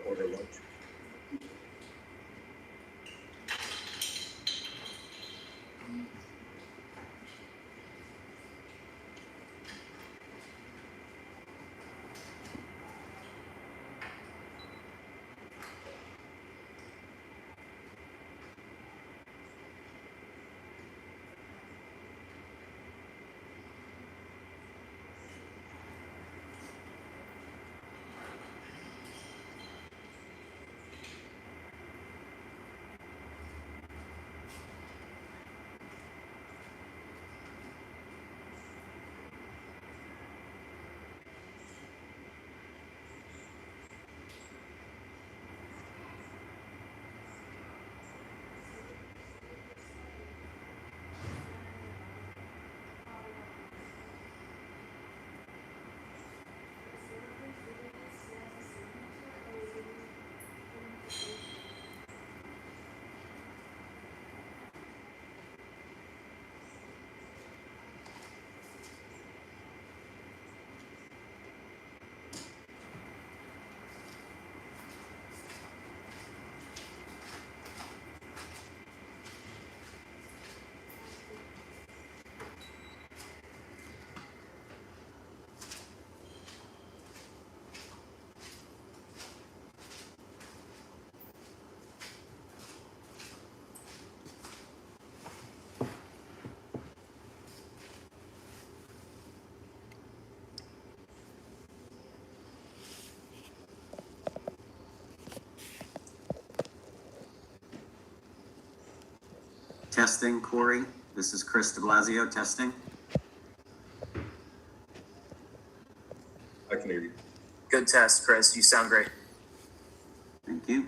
order lunch. Testing, Corey. This is Chris de Blasio, testing. I can hear you. Good test, Chris. You sound great. Thank you.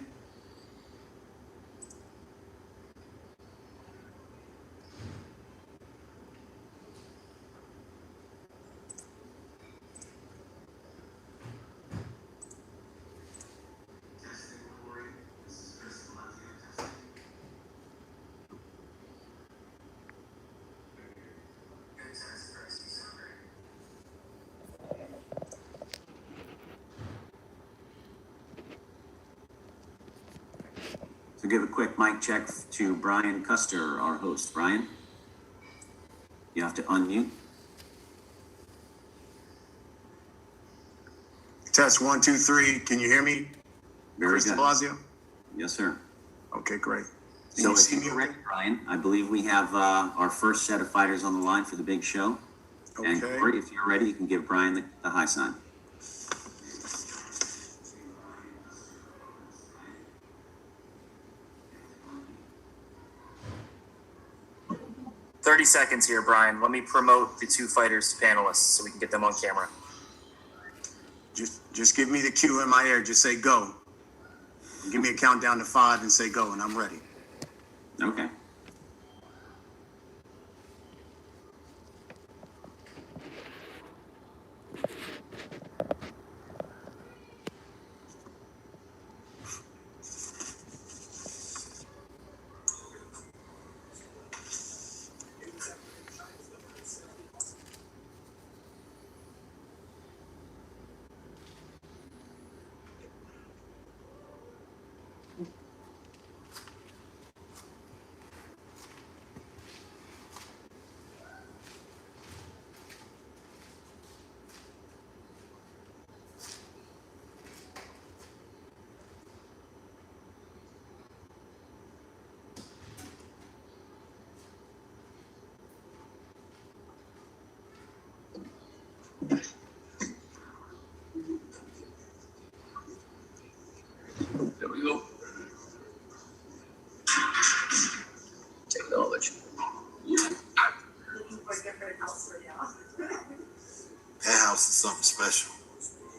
So give a quick mic check to Brian Custer, our host. Brian, you have to unmute. Test 1, 2, 3. Can you hear me? Very Chris de good. Blasio? Yes, sir. Okay, great. Can So you if see me you're okay? ready, Brian, I believe we have our first set of fighters on the line for the big show. And Okay. Corey, if you're ready, you can give Brian the high sign. 30 seconds here, Brian. Let me promote the two fighters to panelists so we can get them on camera. Just give me the cue in my ear. Just say go. Give me a countdown to 5 and say go, and I'm ready. Okay. There we go. Technology. That house is something special.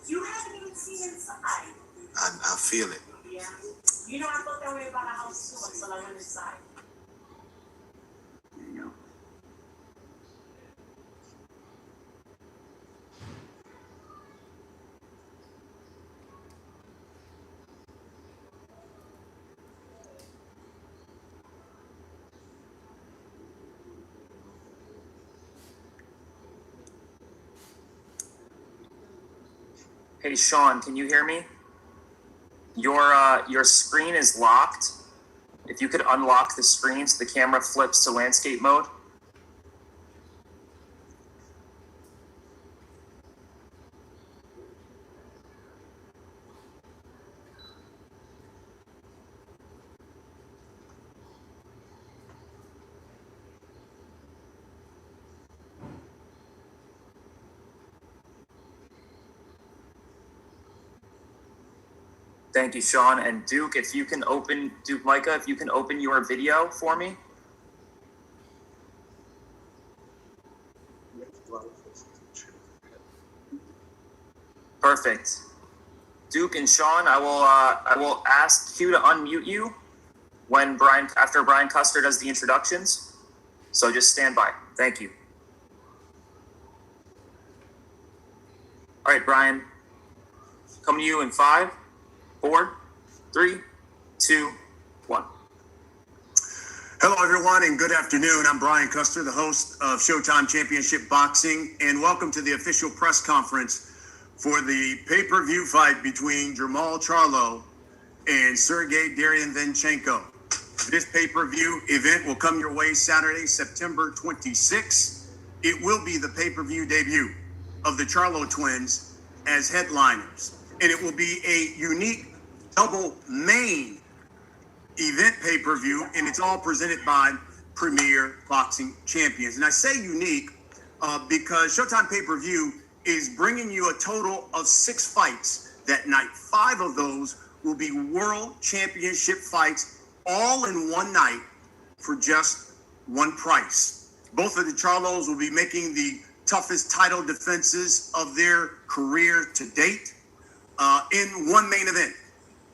You haven't even seen inside. I feel it. Yeah. You know, I thought that way about a house too until I went inside. There you go. Hey, Sean, can you hear me? Your screen is locked. If you could unlock the screen so the camera flips to landscape mode. Thank you, Sean. And Duke, if you can open, Micah, if you can open your video for me. Perfect. Duke and Sean, I will ask Q to unmute you after Brian Custer does the introductions. So just stand by. Thank you. All right, Brian. Coming to you in 5, 4, 3, 2, 1. Hello, everyone, and good afternoon. I'm Brian Custer, the host of Showtime Championship Boxing, and welcome to the official press conference for the pay-per-view fight between JERMALL CHARLO and Sergiy Derevyachenko. This pay-per-view event will come your way Saturday, September 26th. It will be the pay-per-view debut of the Charlo twins as headliners, and it will be a unique double main event pay-per-view, and it's all presented by Premier Boxing Champions. And I say unique because Showtime pay-per-view is bringing you a total of 6 fights that night. 5 of those will be world championship fights, all in one night for just one price. Both of the Charlos will be making the toughest title defenses of their career to date. In one main event,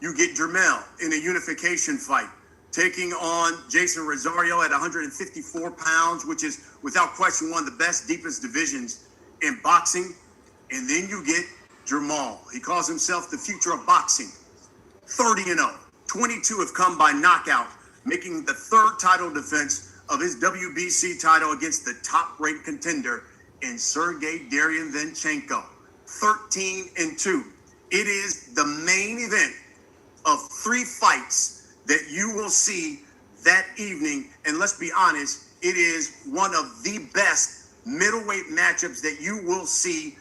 you get JERMALL in a unification fight, taking on Jason Rosario at 154 pounds, which is without question one of the best, deepest divisions in boxing. And then you get JERMALL. He calls himself the future of boxing. 30-0. 22 have come by knockout, making the 3rd title defense of his WBC title against the top-ranked contender in Sergiy Derevyachenko. 13-2. It is the main event of 3 fights that you will see that evening. And let's be honest, it is one of the best middleweight matchups that you will see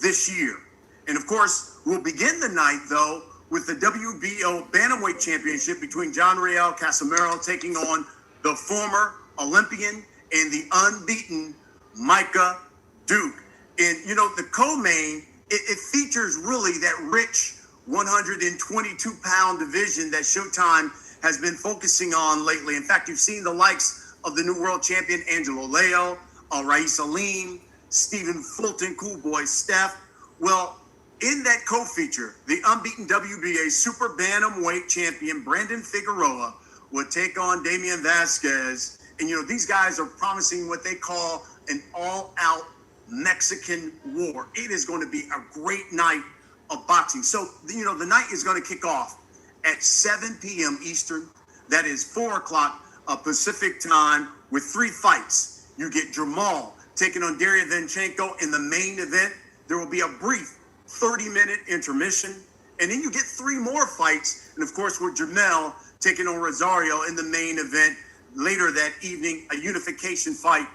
this year. And of course, we'll begin the night, though, with the WBO Bantamweight Championship between John Real Casimero taking on the former Olympian and the unbeaten Micah Duke. And, you know, the co-main, it features really that rich 122-pound division that Showtime has been focusing on lately. In fact, you've seen the likes of the new world champion Angelo Leo, Rais Aleem, Stephen Fulton, Cool Boy Steph. Well, in that co-feature, the unbeaten WBA Super Bantamweight champion Brandon Figueroa will take on Damian Vasquez. And, you know, these guys are promising what they call an all-out Mexican war. It is going to be a great night of boxing. So, you know, the night is going to kick off at 7 p.m. Eastern. That is 4 o'clock Pacific time with 3 fights. You get JERMALL taking on Derevyachenko in the main event. There will be a brief 30-minute intermission. And then you get 3 more fights. And, of course, with JERMALL taking on Rosario in the main event later that evening, a unification fight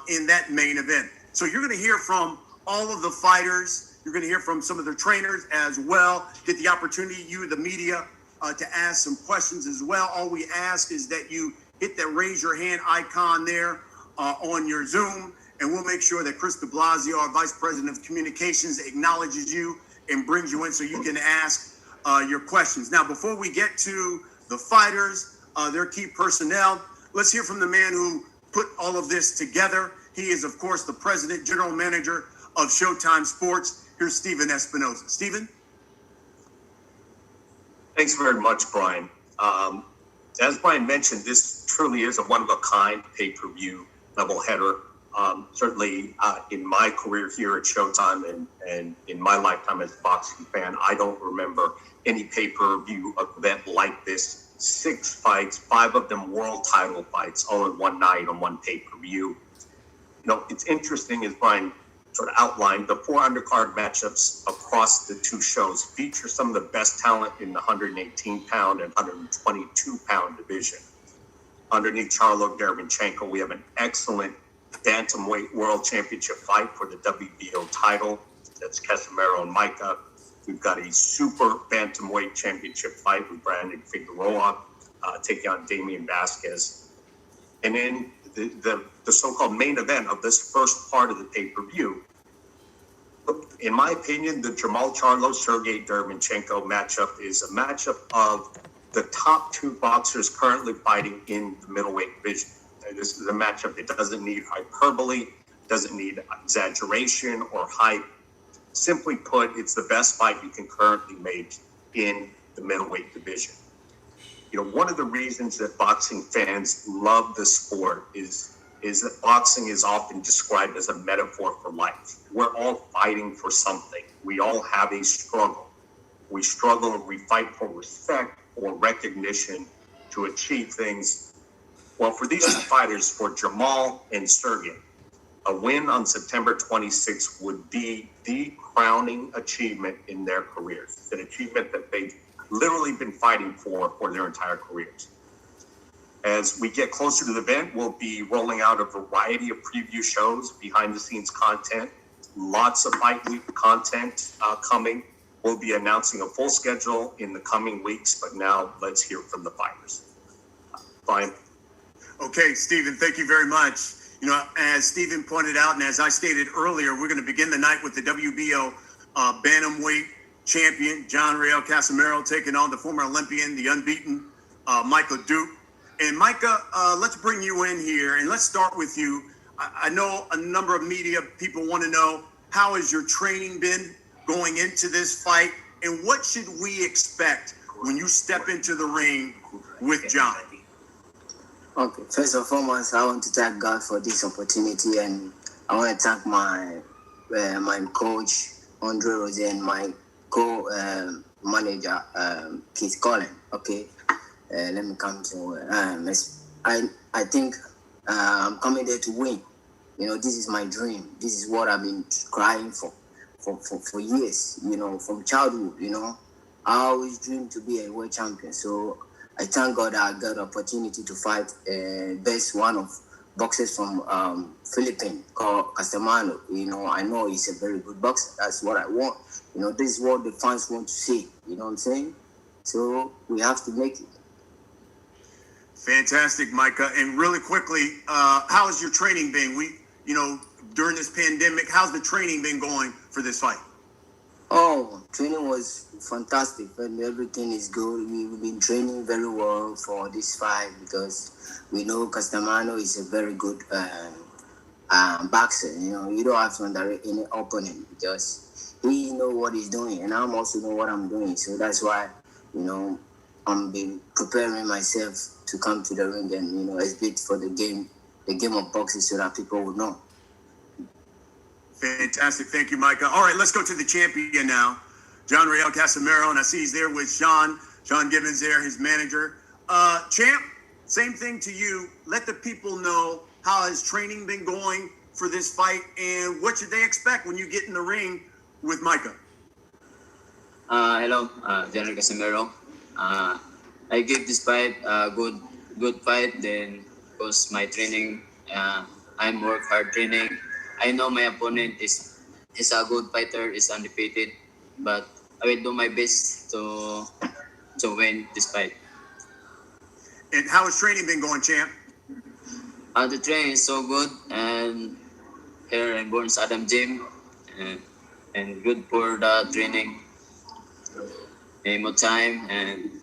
in that main event. So you're going to hear from all of the fighters. You're going to hear from some of their trainers as well. Get the opportunity, you, the media, to ask some questions as well. All we ask is that you hit that raise your hand icon there on your Zoom, and we'll make sure that Chris de Blasio, our Vice President of Communications, acknowledges you and brings you in so you can ask your questions. Now, before we get to the fighters, their key personnel, let's hear from the man who put all of this together. He is, of course, the president, general manager of Showtime Sports. Here's Steven Espinoza. Steven? Thanks very much, Brian. As Brian mentioned, this truly is a one-of-a-kind pay-per-view doubleheader. Certainly in my career here at Showtime and in my lifetime as a boxing fan, I don't remember any pay-per-view event like this. 6 fights, 5 of them world title fights, all in one night on one pay-per-view. You know, it's interesting, as Brian sort of outlined, the 4 undercard matchups across the 2 shows feature some of the best talent in the 118-pound and 122-pound division. Underneath Charlo and Derevyanchenko, we have an excellent bantamweight world championship fight for the WBO title. That's Casimero and Micah. We've got a super bantamweight championship fight with Brandon Figueroa taking on Damian Vasquez. And then the so-called main event of this first part of the pay-per-view, in my opinion, the JERMALL CHARLO Sergiy Derevyachenko matchup is a matchup of the top 2 boxers currently fighting in the middleweight division. This is a matchup that doesn't need hyperbole, doesn't need exaggeration or hype. Simply put, it's the best fight you can currently make in the middleweight division. You know, one of the reasons that boxing fans love the sport is that boxing is often described as a metaphor for life. We're all fighting for something. We all have a struggle. We struggle and we fight for respect or recognition to achieve things. Well, for these 2 fighters, for JERMALL and Sergiy, a win on September 26th would be the crowning achievement in their careers. It's an achievement that they've literally been fighting for their entire careers. As we get closer to the event, we'll be rolling out a variety of preview shows, behind-the-scenes content, lots of fight week content coming. We'll be announcing a full schedule in the coming weeks, but now let's hear from the fighters. Brian. Okay, Stephen, thank you very much. You know, as Stephen pointed out, and as I stated earlier, we're going to begin the night with the WBO bantamweight champion, John Riel Casimero, taking on the former Olympian, the unbeaten Micah Duke. And Micah, let's bring you in here, and let's start with you. I know a number of media people want to know, how has your training been going into this fight, and what should we expect when you step into the ring with John? Okay, first and foremost, I want to thank God for this opportunity, and I want to thank my coach, Andre Rose, and my co-manager, Keith Collin. Okay, let me come to I think I'm coming there to win. You know, this is my dream. This is what I've been crying for years. You know, from childhood. You know, I always dreamed to be a world champion. So I thank God I got the opportunity to fight best one of boxers from Philippines called Casimero. You know, I know he's a very good boxer. That's what I want. You know, this is what the fans want to see. You know what I'm saying? So we have to make it. Fantastic, Micah. And really quickly, how has your training been? During this pandemic, how's the training been going for this fight? Oh, training was fantastic, and everything is good. We've been training very well for this fight because we know Casimero is a very good boxer. You know, you don't have to underrate any opponent because he know what he's doing, and I'm also know what I'm doing. So that's why, you know, I'm been preparing myself to come to the ring and, you know, exhibit for the game of boxing so that people will know. Fantastic. Thank you, Micah. All right, let's go to the champion now. John Riel Casimero, and I see he's there with Sean Gibbons there, his manager. Champ, same thing to you. Let the people know how has training been going for this fight, and what should they expect when you get in the ring with Micah? Hello, General Casimero. I give this fight a good fight. Then, because my training, I'm work hard training. I know my opponent is a good fighter, is undefeated, but I will do my best to win this fight. And how has training been going, champ? The training is so good, and here in Burns Adam Gym, and good for the training. More time and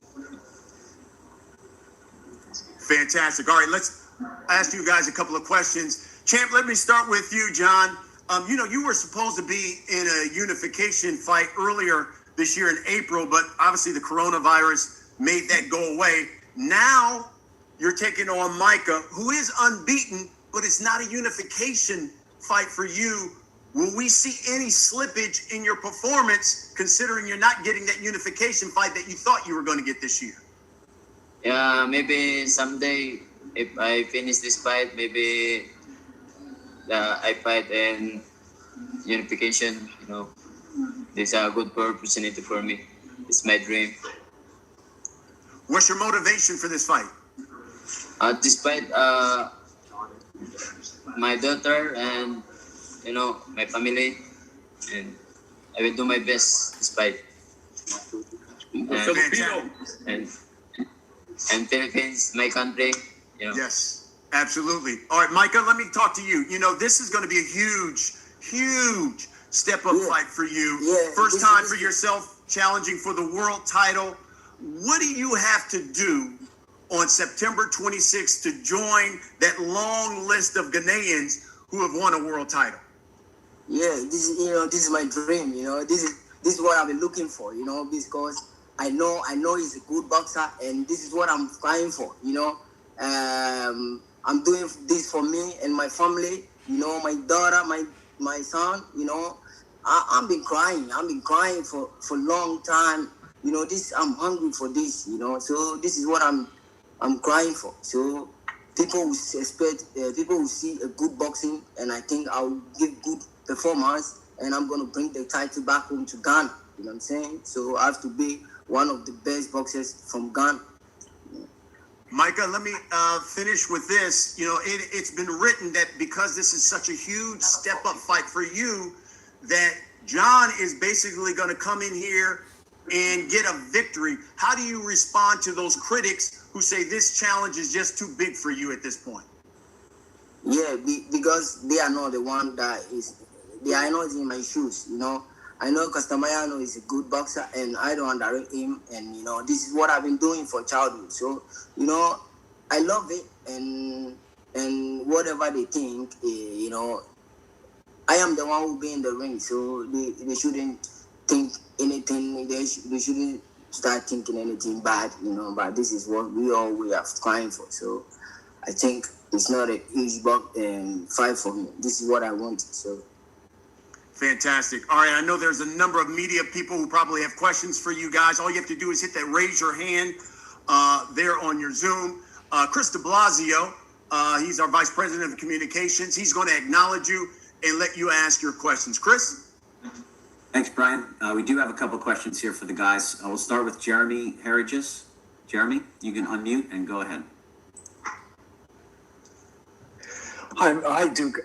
fantastic. All right, let's ask you guys a couple of questions. Champ, let me start with you, John. You were supposed to be in a unification fight earlier this year in April, but obviously the coronavirus made that go away. Now you're taking on Micah, who is unbeaten, but it's not a unification fight for you. Will we see any slippage in your performance, considering you're not getting that unification fight that you thought you were going to get this year? yeah, maybe someday if I finish this fight, maybe I fight in unification. This is a good opportunity for me. It's my dream. What's your motivation for this fight? Despite my daughter and my family, and I will do my best despite Fantastic. and Philippines, my country. Yes, absolutely. All right, Micah, let me talk to you. This is going to be a huge step up fight for you. Yeah, First time for yourself challenging for the world title. What do you have to do on September 26th to join that long list of Ghanaians who have won a world title? Yeah, this is my dream. This is what I've been looking for. Because I know he's a good boxer, and this is what I'm trying for. I'm doing this for me and my family. My daughter, my son. I've been crying. I've been crying for a long time. I'm hungry for this. So this is what I'm crying for. So people will people will see a good boxing, and I think I'll give good performance, and I'm gonna bring the title back home to Ghana. You know what I'm saying? So I have to be one of the best boxers from Ghana. Micah, let me finish with this. It's been written that because this is such a huge step-up fight for you, that John is basically going to come in here and get a victory. How do you respond to those critics who say this challenge is just too big for you at this point? Yeah, because they are not the one that is. They are not in my shoes. I know Casimero is a good boxer, and I don't underrate him. And this is what I've been doing for childhood. So I love it, and whatever they think, I am the one who be in the ring. So they shouldn't think anything. They shouldn't start thinking anything bad. But this is what we are trying for. So I think it's not a huge fight for me. This is what I wanted. So. Fantastic. All right, I know there's a number of media people who probably have questions for you guys. All you have to do is hit that raise your hand there on your Zoom. Chris de Blasio, he's our Vice President of Communications. He's going to acknowledge you and let you ask your questions. Chris? Thanks, Brian. We do have a couple questions here for the guys. We'll start with Jeremy Herridges. Jeremy, you can unmute and go ahead. Hi, Duke.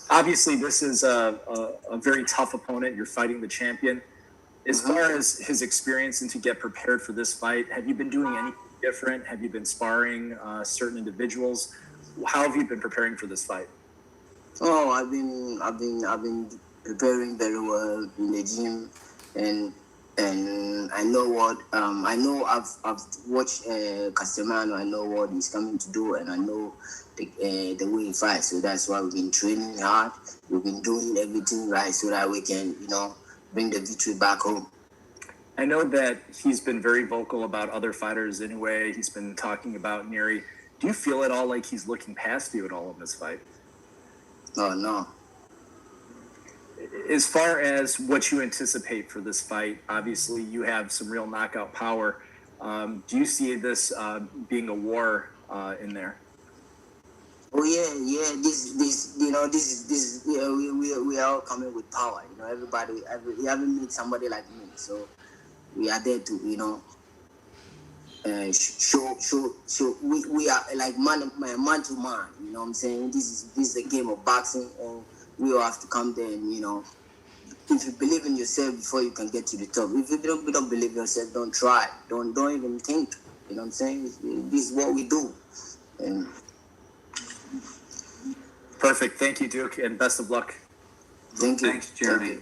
Obviously, this is a very tough opponent. You're fighting the champion. As far as his experience and to get prepared for this fight, have you been doing anything different? Have you been sparring certain individuals? How have you been preparing for this fight? Oh, I've been preparing very well in the gym, and I know what I know. I've watched Casimero. I know what he's coming to do, and I know the way he fights. So that's why we've been training hard. We've been doing everything right so that we can, bring the victory back home. I know that he's been very vocal about other fighters anyway. He's been talking about Neri. Do you feel at all like he's looking past you at all in this fight? Oh, no. As far as what you anticipate for this fight, obviously you have some real knockout power. Do you see this being a war in there? Oh yeah. This. We are all coming with power. Everybody. We haven't met somebody like me, so we are there to show. We are like man to man. You know what I'm saying? This is a game of boxing, and we all have to come there and if you believe in yourself before you can get to the top. If you don't believe in yourself, don't try. Don't even think. You know what I'm saying? This is what we do. And perfect. Thank you, Duke, and best of luck. Thank you. Thanks, Jeremy.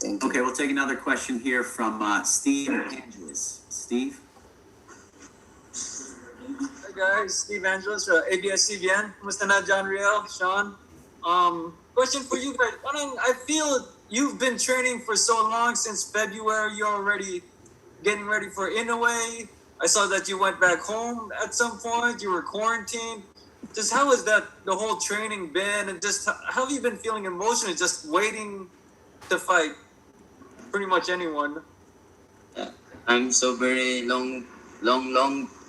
Thank you. Okay, we'll take another question here from Steve Angeles. Steve? Hi guys, Steve Angeles, ABS-CBN. Kumusta na, John Riel, Sean? Question for you guys. I feel you've been training for so long, since February. You're already getting ready for Inoue. I saw that you went back home at some point. You were quarantined. Just how has the whole training been, and just how have you been feeling emotionally, just waiting to fight pretty much anyone? I'm so very long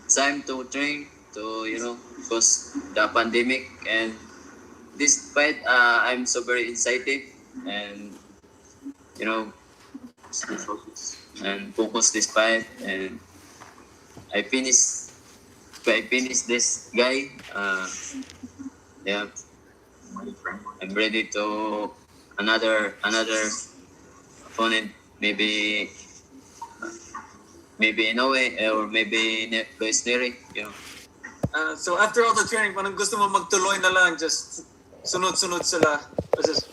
time to train because the pandemic, and this fight I'm so very excited and you know, and focus this fight, and I finished this guy. Yeah, I'm ready to another opponent, maybe Inoue or maybe Luis Neri, you know. So after all the training, parang gusto mo magtuloy na lang, just sunod-sunod sila. Just,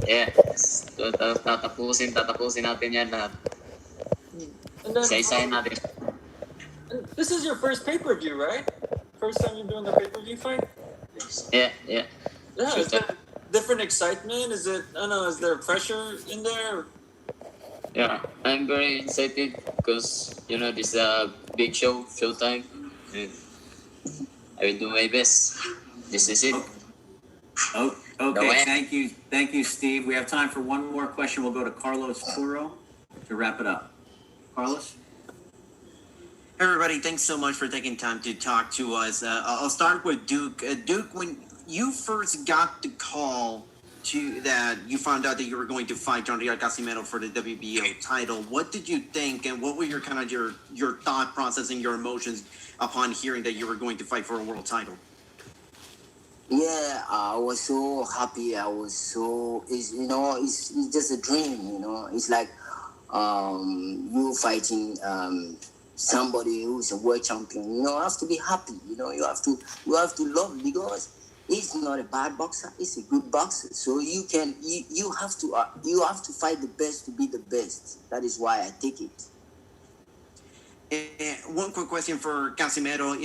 Yeah. So, tatapusin natin yan lahat. and then, Isa-isahin natin. and this is your first pay-per-view, right? First time you're doing the pay-per-view fight? Yeah. Yeah, is there different excitement? Is it, I don't know, is there pressure in there? Yeah, I'm very excited because, you know, this is a big show, Showtime, and I will do my best. This is it. Oh, okay, Bye. thank you, Steve. We have time for one more question. We'll go to Carlos Turo to wrap it up. Carlos? Hey everybody, thanks so much for taking time to talk to us. I'll start with Duke. Duke, when you first got the call that you found out that you were going to fight Casimero for the WBO title, what did you think, and what were your your thought process and your emotions upon hearing that you were going to fight for a world title? Yeah, I was so happy. I was so, it's just a dream, It's like you fighting somebody who's a world champion. You have to be happy. You have to love, because he's not a bad boxer. He's a good boxer. So you have to fight the best to be the best. That is why I take it. And one quick question for Casimero.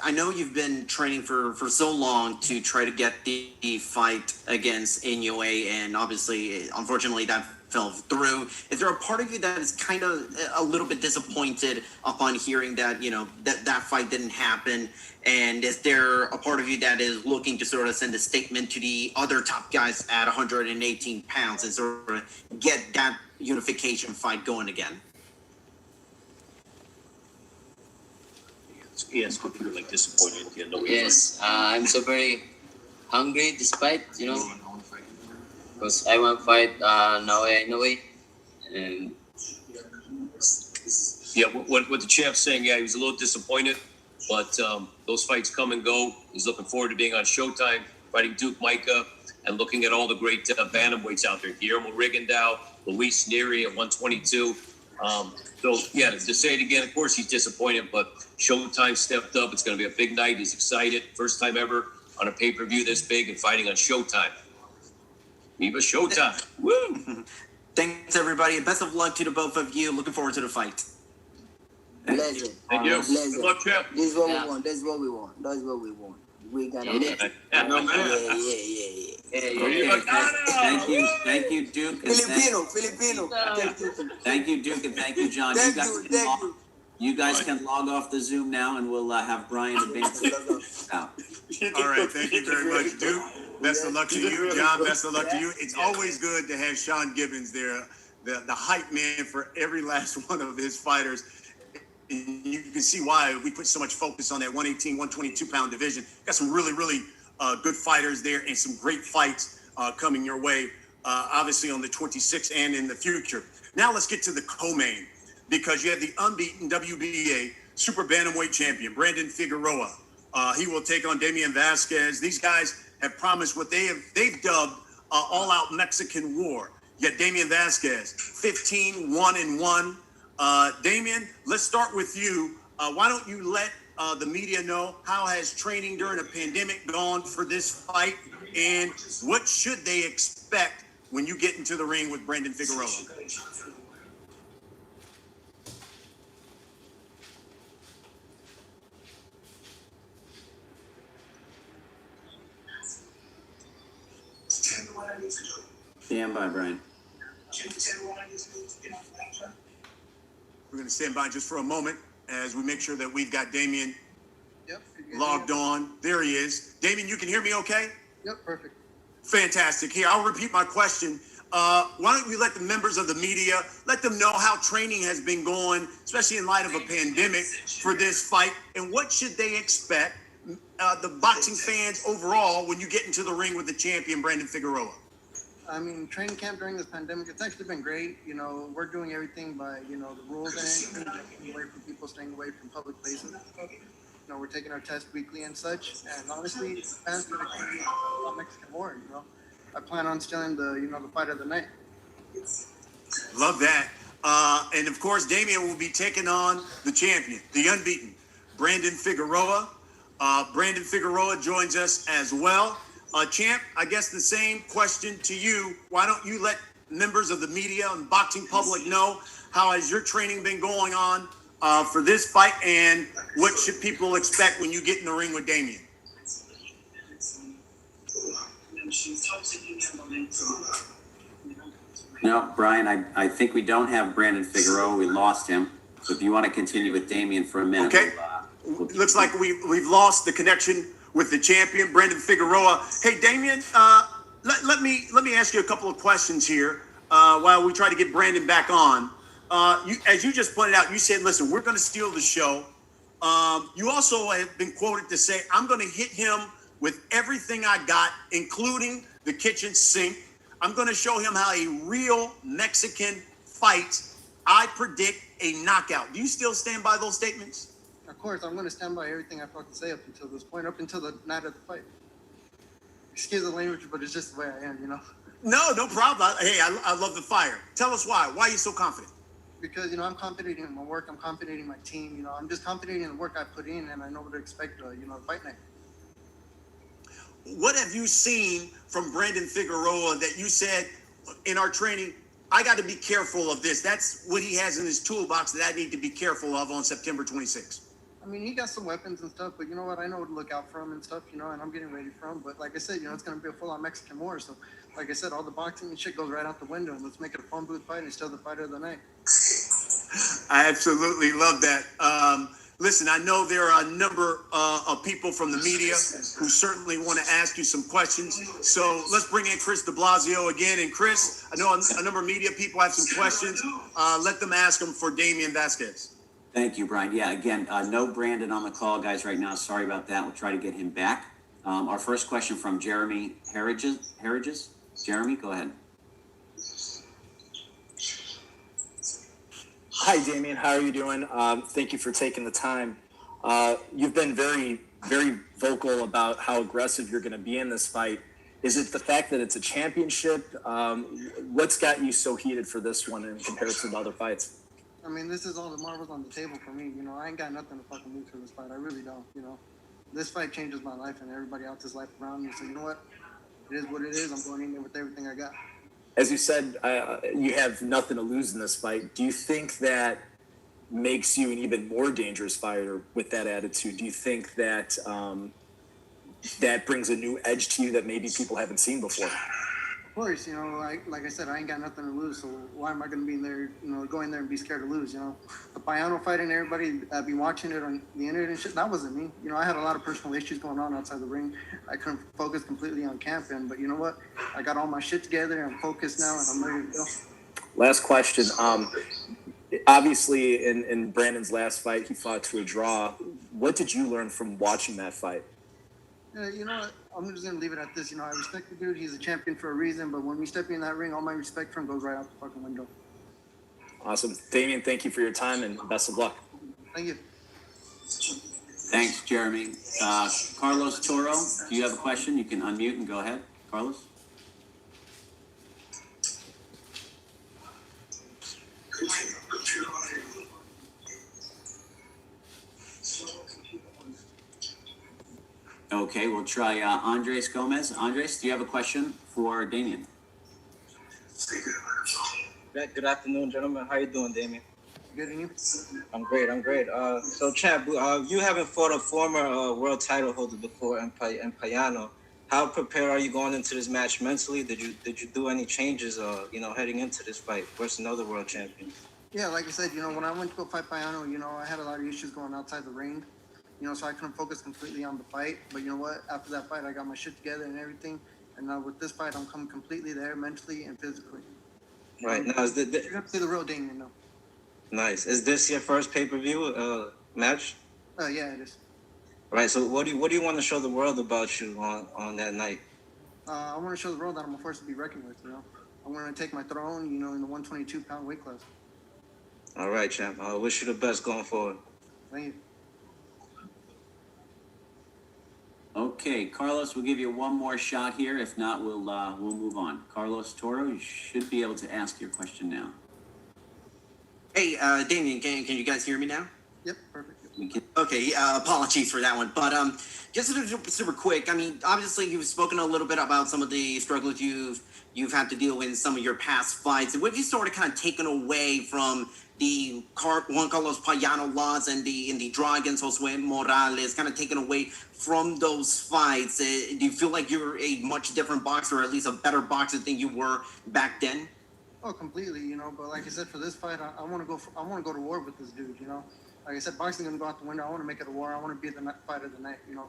I know you've been training for so long to try to get the fight against Inoue, and obviously, unfortunately, that fell through. Is there a part of you that is kind of a little bit disappointed upon hearing that, that fight didn't happen? And is there a part of you that is looking to sort of send a statement to the other top guys at 118 pounds and sort of get that unification fight going again? Yes, you're like disappointed. Yes, I'm so very hungry despite, because I want to fight Inoue, and Yeah, what the champ's saying, yeah, he was a little disappointed, but those fights come and go. He's looking forward to being on Showtime, fighting Duke Micah, and looking at all the great bantamweights out there. Guillermo Rigondeaux, Luis Neri at 122. So, yeah, to say it again, of course he's disappointed, but Showtime stepped up. It's going to be a big night. He's excited. First time ever on a pay-per-view this big and fighting on Showtime. Viva Showtime. Woo! Thanks, everybody. Best of luck to the both of you. Looking forward to the fight. Pleasure. Thank you. Pleasure. Good luck, champ. This is what we want. That's what we want. We got it. Yeah. Thank you, Duke. And Filipino. Thank you, Duke, and thank you, John. Thank you. You guys can log off the Zoom now, and we'll have Brian advance out. All right, thank you very much, Duke. Best of luck to you, John. Best of luck to you. It's always good to have Sean Gibbons there, the hype man for every last one of his fighters. And you can see why we put so much focus on that 118, 122-pound division. Got some really, really good fighters there, and some great fights coming your way, obviously on the 26th and in the future. Now let's get to the co-main, because you have the unbeaten WBA super bantamweight champion, Brandon Figueroa. He will take on Damian Vasquez. These guys have promised what they've dubbed all-out Mexican war. You got Damian Vasquez, 15-1-1. Damian, let's start with you. Why don't you let the media know how has training during a pandemic gone for this fight, and what should they expect when you get into the ring with Brandon Figueroa? Stand by, Brian. We're going to stand by just for a moment as we make sure that we've got Damian logged on. There he is. Damian, you can hear me okay? Yep, perfect. Fantastic. Here, I'll repeat my question. Why don't we let the members of the media, let them know how training has been going, especially in light of a pandemic, for this fight, and what should they expect, the boxing fans overall, when you get into the ring with the champion, Brandon Figueroa? I mean, training camp during this pandemic, it's actually been great. You know, we're doing everything by, you know, the rules and everything, staying away from people, staying away from public places. You know, we're taking our tests weekly and such. And honestly, fans for the community about Mexican war, you know. I plan on stealing the, you know, the fight of the night. Love that. And of course, Damian will be taking on the champion, the unbeaten, Brandon Figueroa. Brandon Figueroa joins us as well. Champ, I guess the same question to you. Why don't you let members of the media and boxing public know how has your training been going on for this fight, and what should people expect when you get in the ring with Damian? No, Brian, I think we don't have Brandon Figueroa. We lost him. So if you want to continue with Damian for a minute. Okay. Looks like we've lost the connection with the champion, Brandon Figueroa. Hey, Damian, let me ask you a couple of questions here while we try to get Brandon back on. As you just pointed out, you said, listen, we're going to steal the show. You also have been quoted to say, I'm going to hit him with everything I got, including the kitchen sink. I'm going to show him how a real Mexican fights. I predict a knockout. Do you still stand by those statements? Of course, I'm going to stand by everything I fucking say up until this point, up until the night of the fight. Excuse the language, but it's just the way I am, you know? No problem. Hey, I love the fire. Tell us why. Why are you so confident? Because, you know, I'm confident in my work. I'm confident in my team. You know, I'm just confident in the work I put in, and I know what to expect, you know, the fight night. What have you seen from Brandon Figueroa that you said in our training, I got to be careful of this? That's what he has in his toolbox that I need to be careful of on September 26th. I mean, he got some weapons and stuff, but you know what? I know what to look out for him and stuff, you know, and I'm getting ready for him. But like I said, you know, it's going to be a full-on Mexican war. So, like I said, all the boxing and shit goes right out the window, and let's make it a phone booth fight and still the fighter of the night. I absolutely love that. Listen, I know there are a number of people from the media who certainly want to ask you some questions. So let's bring in Chris de Blasio again. And Chris, I know a number of media people have some questions. Let them ask them for Damian Vasquez. Thank you, Brian. Yeah, again, no Brandon on the call, guys, right now. Sorry about that. We'll try to get him back. Our first question from Jeremy Herridges. Jeremy, go ahead. Hi, Damian. How are you doing? Thank you for taking the time. You've been very, very vocal about how aggressive you're going to be in this fight. Is it the fact that it's a championship? What's got you so heated for this one in comparison to other fights? I mean, this is all the marbles on the table for me. You know, I ain't got nothing to fucking lose for this fight. I really don't, you know. This fight changes my life and everybody else's life around me. So, you know what? It is what it is. I'm going in there with everything I got. As you said, you have nothing to lose in this fight. Do you think that makes you an even more dangerous fighter with that attitude? Do you think that that brings a new edge to you that maybe people haven't seen before? Of course, you know, like I said, I ain't got nothing to lose, so why am I going to be in there, you know, go in there and be scared to lose, you know? The Payano fight and everybody be watching it on the internet and shit, that wasn't me. You know, I had a lot of personal issues going on outside the ring. I couldn't focus completely on camping, but you know what? I got all my shit together, I'm focused now, and I'm ready to go. Last question. Obviously, in Brandon's last fight, he fought to a draw. What did you learn from watching that fight? You know what? I'm just going to leave it at this. You know, I respect the dude. He's a champion for a reason. But when we step in that ring, all my respect for him goes right out the fucking window. Awesome. Damian, thank you for your time and best of luck. Thank you. Thanks, Jeremy. Carlos Toro, do you have a question? You can unmute and go ahead. Carlos? Okay, we'll try Andres Gomez. Andres, do you have a question for Damian? Good afternoon, gentlemen. How you doing, Damian? Good, and you? I'm great. So, Chad, you haven't fought a former world title holder before, in Payano. How prepared are you going into this match mentally? Did you do any changes, heading into this fight versus another world champion? Yeah, like I said, you know, when I went to go fight Payano, you know, I had a lot of issues going outside the ring. You know, so I couldn't focus completely on the fight. But you know what? After that fight, I got my shit together and everything. And now with this fight, I'm coming completely there mentally and physically. Right. Now, you're up to the real Damian now. Nice. Is this your first pay-per-view match? Yeah, it is. Right. So what do you want to show the world about you on that night? I want to show the world that I'm a force to be reckoned with. You know, I want to take my throne. You know, in the 122-pound weight class. All right, champ. I wish you the best going forward. Thank you. Okay, Carlos, we'll give you one more shot here. If not, we'll move on. Carlos Toro, you should be able to ask your question now. Hey, Damien, can you guys hear me now? Yep, perfect. We can. Okay, apologies for that one, but just super quick. I mean, obviously you've spoken a little bit about some of the struggles you've had to deal with in some of your past fights. What have you sort of kind of taken away from the Juan Carlos Payano loss and the draw against Josue Morales? Kind of taken away from those fights. Do you feel like you're a much different boxer, or at least a better boxer than you were back then? Oh, completely. You know, but like I said, for this fight, I want to go to war with this dude. You know. Like I said, boxing gonna go out the window. I want to make it a war. I want to be the fight of the night. You know.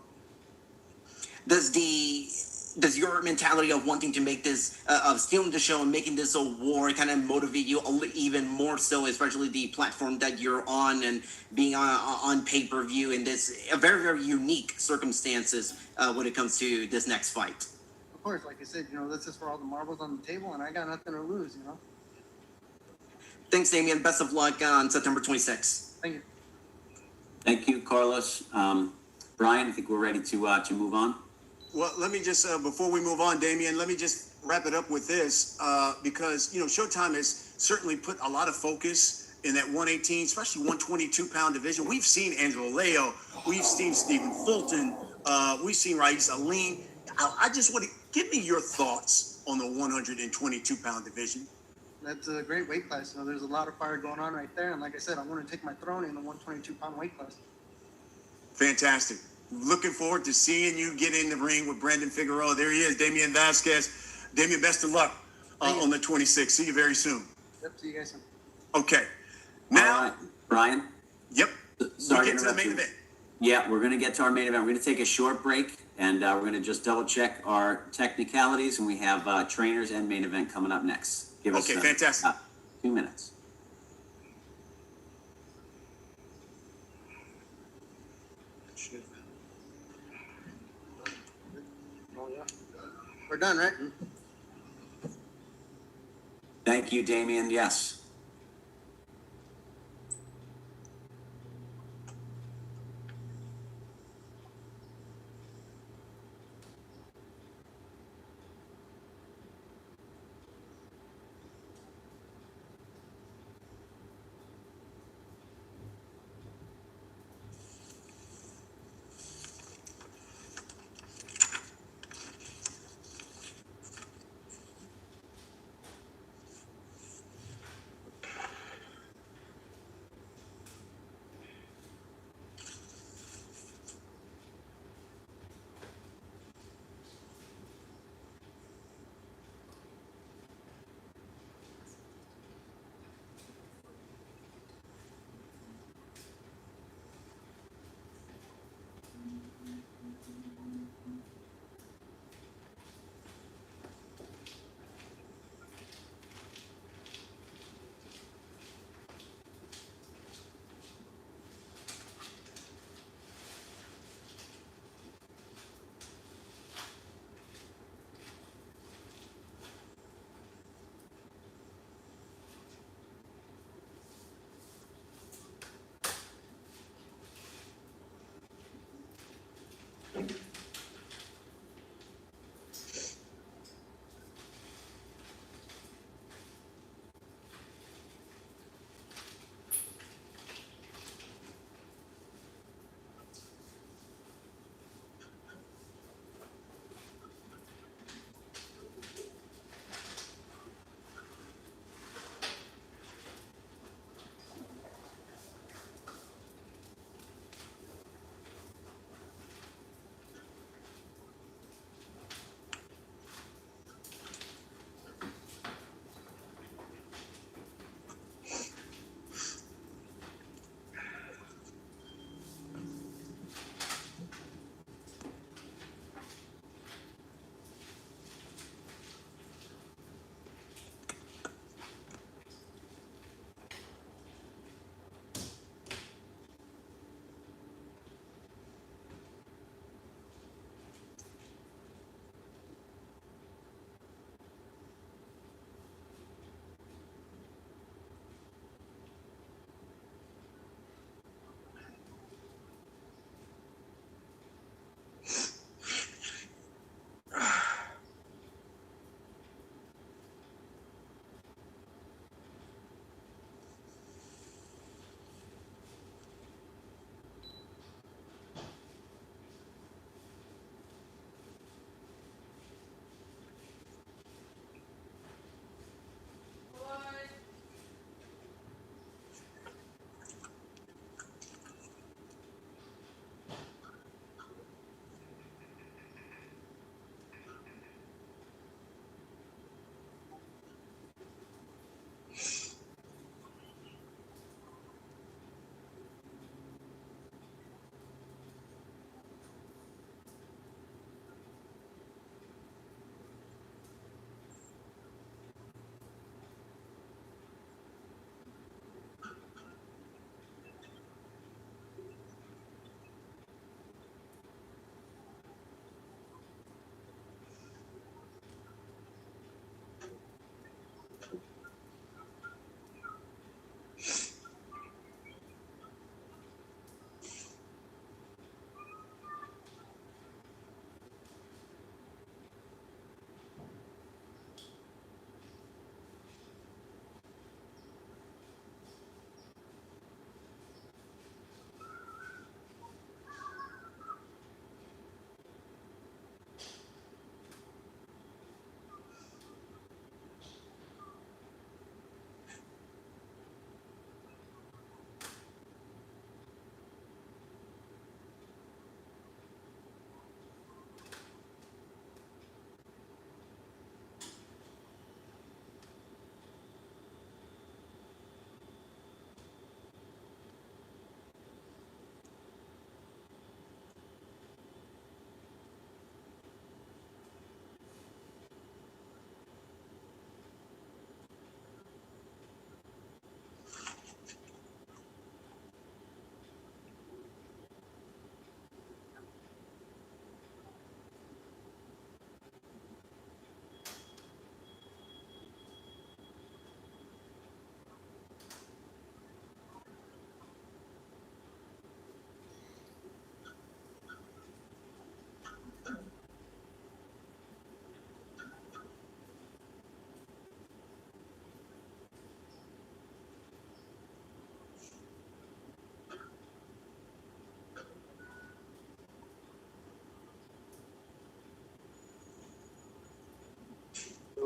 Does your mentality of wanting to make this of stealing the show and making this a war kind of motivate you even more so, especially the platform that you're on and being on pay-per-view in this very, very unique circumstances when it comes to this next fight? Of course, like I said, you know, this is for all the marbles on the table, and I got nothing to lose. You know. Thanks, Damien. Best of luck on September 26th. Thank you. Thank you, Carlos. Brian, I think we're ready to move on. Well, let me just, before we move on, Damien, let me just wrap it up with this, because, you know, Showtime has certainly put a lot of focus in that 118, especially 122-pound division. We've seen Angelo Leo. We've seen Stephen Fulton. We've seen Raisa Lean. I just want to give me your thoughts on the 122-pound division. That's a great weight class. You know, there's a lot of fire going on right there. And like I said, I want to take my throne in the 122-pound weight class. Fantastic. Looking forward to seeing you get in the ring with Brandon Figueroa. There he is, Damian Vasquez. Damian, best of luck on the 26th. See you very soon. Yep, see you guys soon. Okay. Now, all right. Brian? Yep. Sorry we get to the main event. Yeah, we're going to get to our main event. We're going to take a short break, and we're going to just double-check our technicalities, and we have trainers and main event coming up next. Give us fantastic. 2 minutes. We're done, right? Thank you, Damien. Yes.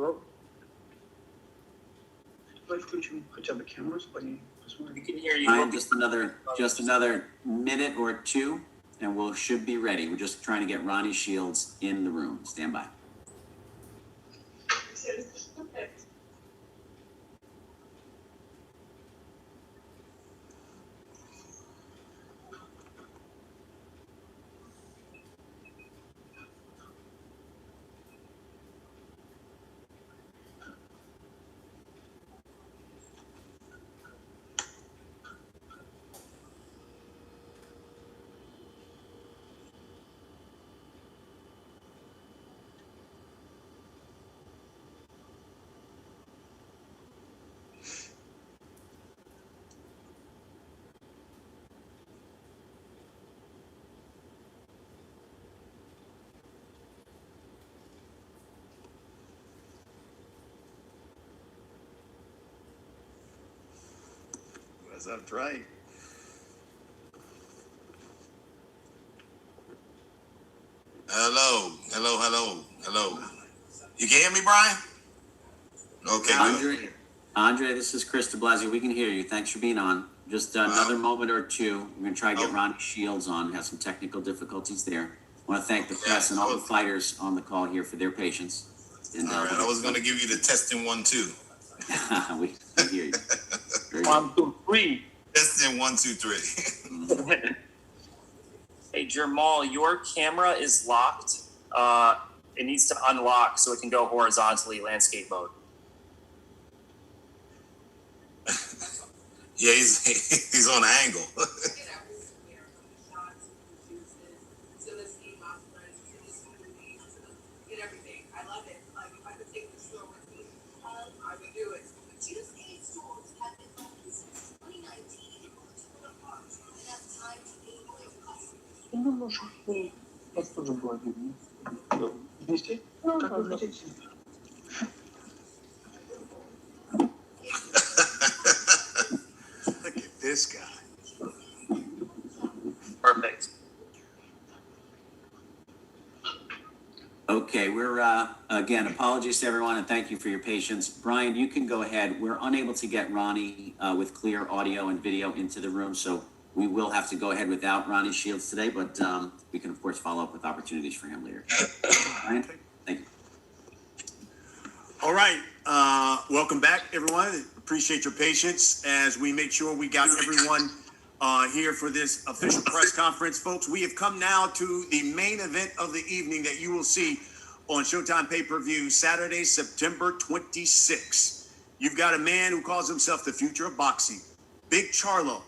Hello? Давай включим хотя бы камеру, они посмотрим. We can hear you. Ryan, just another minute or two, and we should be ready. We're just trying to get Ronnie Shields in the room. Stand by. That's right. Hello. You can hear me, Brian? Okay, good. Andre, this is Chris de Blasio. We can hear you. Thanks for being on. Just another moment or two. We're going to try to get Ronnie Shields on. Have some technical difficulties there. I want to thank the press and all the fighters on the call here for their patience. And, all right, I was going to give you the testing 1, 2. we hear you. 1, 2, 3. Testing 1, 2, 3. Hey, Jermall, your camera is locked. It needs to unlock so it can go horizontally landscape mode. Yeah, he's on an angle. Ну, вас тоже было видно. Вместе? Как вы хотите. Look at this guy. Perfect. Okay, we're, again, apologies to everyone and thank you for your patience. Brian, you can go ahead. We're unable to get Ronnie with clear audio and video into the room, so we will have to go ahead without Ronnie Shields today, but we can, of course, follow up with opportunities for him later. Brian, thank you. All right. Welcome back, everyone. Appreciate your patience as we make sure we got everyone here for this official press conference. Folks, we have come now to the main event of the evening that you will see on Showtime pay-per-view Saturday, September 26th. You've got a man who calls himself the future of boxing, Big Charlo,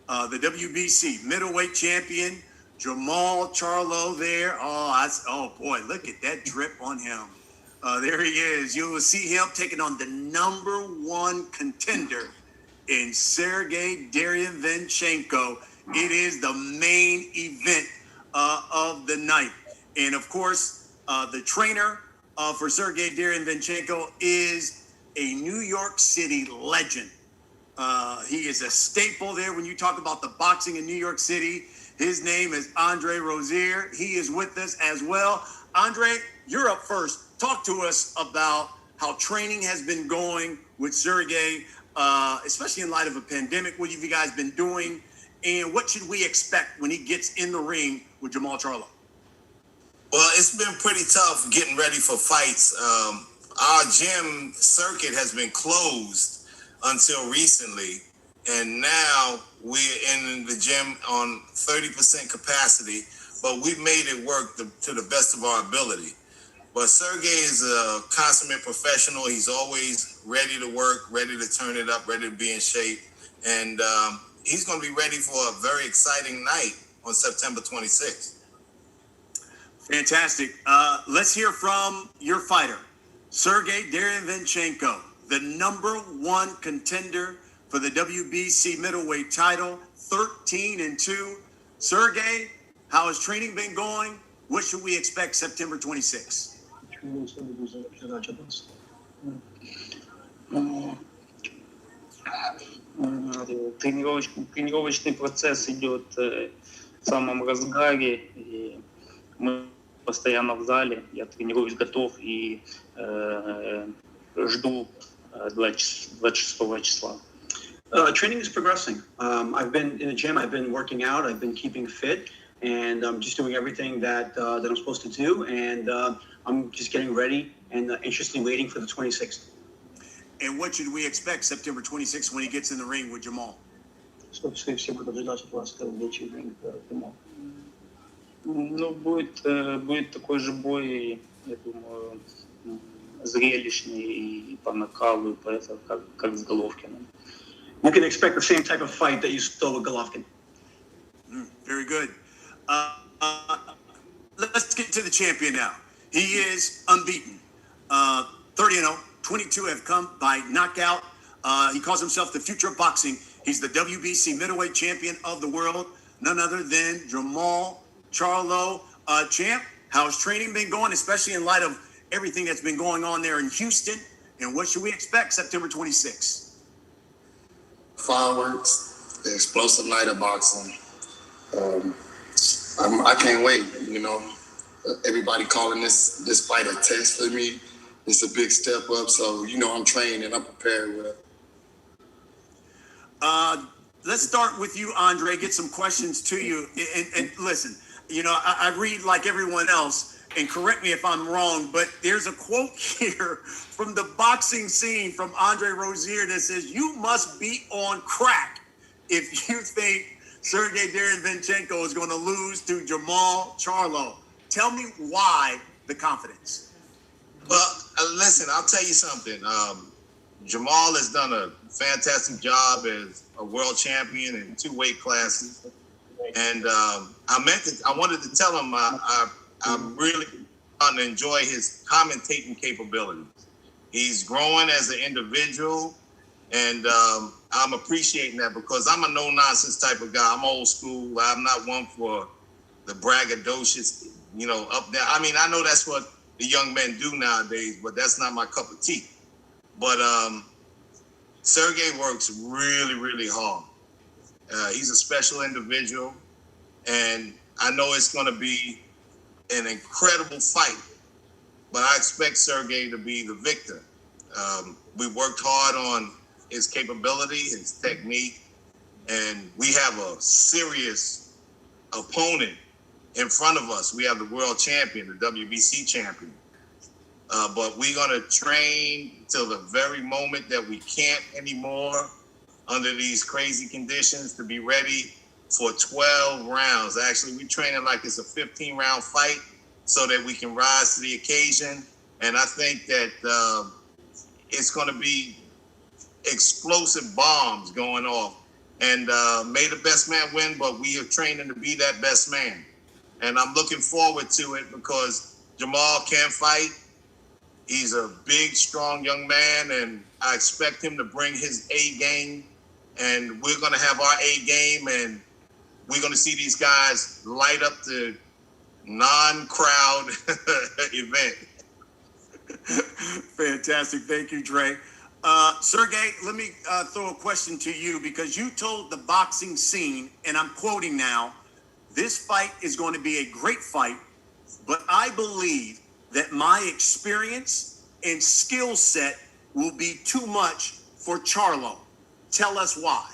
the WBC middleweight champion, JERMALL CHARLO there. Oh boy, look at that drip on him. There he is. You will see him taking on the #1 contender in Sergiy Derevyachenko. It is the main event of the night. And of course, the trainer for Sergiy Derevyachenko is a New York City legend. He is a staple there when you talk about the boxing in New York City. His name is Andre Rozier. He is with us as well. Andre, you're up first. Talk to us about how training has been going with Sergiy, especially in light of a pandemic. What have you guys been doing? And what should we expect when he gets in the ring with JERMALL CHARLO? Well, it's been pretty tough getting ready for fights. Our gym circuit has been closed until recently, and now we're in the gym on 30% capacity, but we've made it work to the best of our ability. But Sergiy is a consummate professional. He's always ready to work, ready to turn it up, ready to be in shape. And he's going to be ready for a very exciting night on September 26th. Fantastic. Let's hear from your fighter, Sergiy Derevyachenko, the #1 contender for the WBC middleweight title, 13-2. Sergiy, how has training been going? What should we expect September 26th? Тренировочный процесс идет в самом разгаре, и мы постоянно в зале, я тренируюсь, готов и жду 26 числа. Training is progressing. I've been in the gym. I've been working out. I've been keeping fit, and I'm just doing everything that I'm supposed to do. And I'm just getting ready and anxiously waiting for the 26th. And what should we expect September 26th when he gets in the ring with Jermall? Что все будут ожидать от вас, когда вы в ринг Jermall? Ну, будет такой же бой, я думаю, зрелищный и по накалу, как с Головкиным. You can expect the same type of fight that you saw with Golovkin. Very good. Let's get to the champion now. He is unbeaten. 30-0, 22 have come by knockout. He calls himself the future of boxing. He's the WBC middleweight champion of the world, none other than JERMALL CHARLO. Champ, how's training been going, especially in light of everything that's been going on there in Houston? And what should we expect September 26th? Fireworks, the explosive night of boxing. I can't wait, you know. Everybody calling this fight a test for me. It's a big step up, so, you know, I'm trained and I'm prepared with it. Let's start with you, Andre, get some questions to you. And listen, you know, I read like everyone else, and correct me if I'm wrong, but there's a quote here from the boxing scene from Andre Rozier that says, "You must be on crack if you think Sergiy Derevyachenko is going to lose to JERMALL CHARLO." Tell me why the confidence. Well, listen, I'll tell you something. Jermall has done a fantastic job as a world champion in 2 weight classes. And I wanted to tell him I'm really starting to enjoy his commentating capabilities. He's growing as an individual, and I'm appreciating that because I'm a no-nonsense type of guy. I'm old school. I'm not one for the braggadocious, you know, up there. I mean, I know that's what the young men do nowadays, but that's not my cup of tea. But Sergiy works really, really hard. He's a special individual, and I know it's going to be an incredible fight, but I expect Sergiy to be the victor. We worked hard on his capability, his technique, and we have a serious opponent in front of us. We have the world champion, the WBC champion. But we're going to train till the very moment that we can't anymore under these crazy conditions to be ready for 12 rounds. Actually, we're training like it's a 15-round fight so that we can rise to the occasion. And I think that it's going to be explosive bombs going off. And may the best man win, but we are training to be that best man. And I'm looking forward to it because Jermall can fight. He's a big, strong young man, and I expect him to bring his A game. And we're going to have our A game, and we're going to see these guys light up the non-crowd event. Fantastic. Thank you, Dre. Sergiy, let me throw a question to you because you told the boxing scene, and I'm quoting now, "This fight is going to be a great fight, but I believe that my experience and skill set will be too much for Charlo. Tell us why."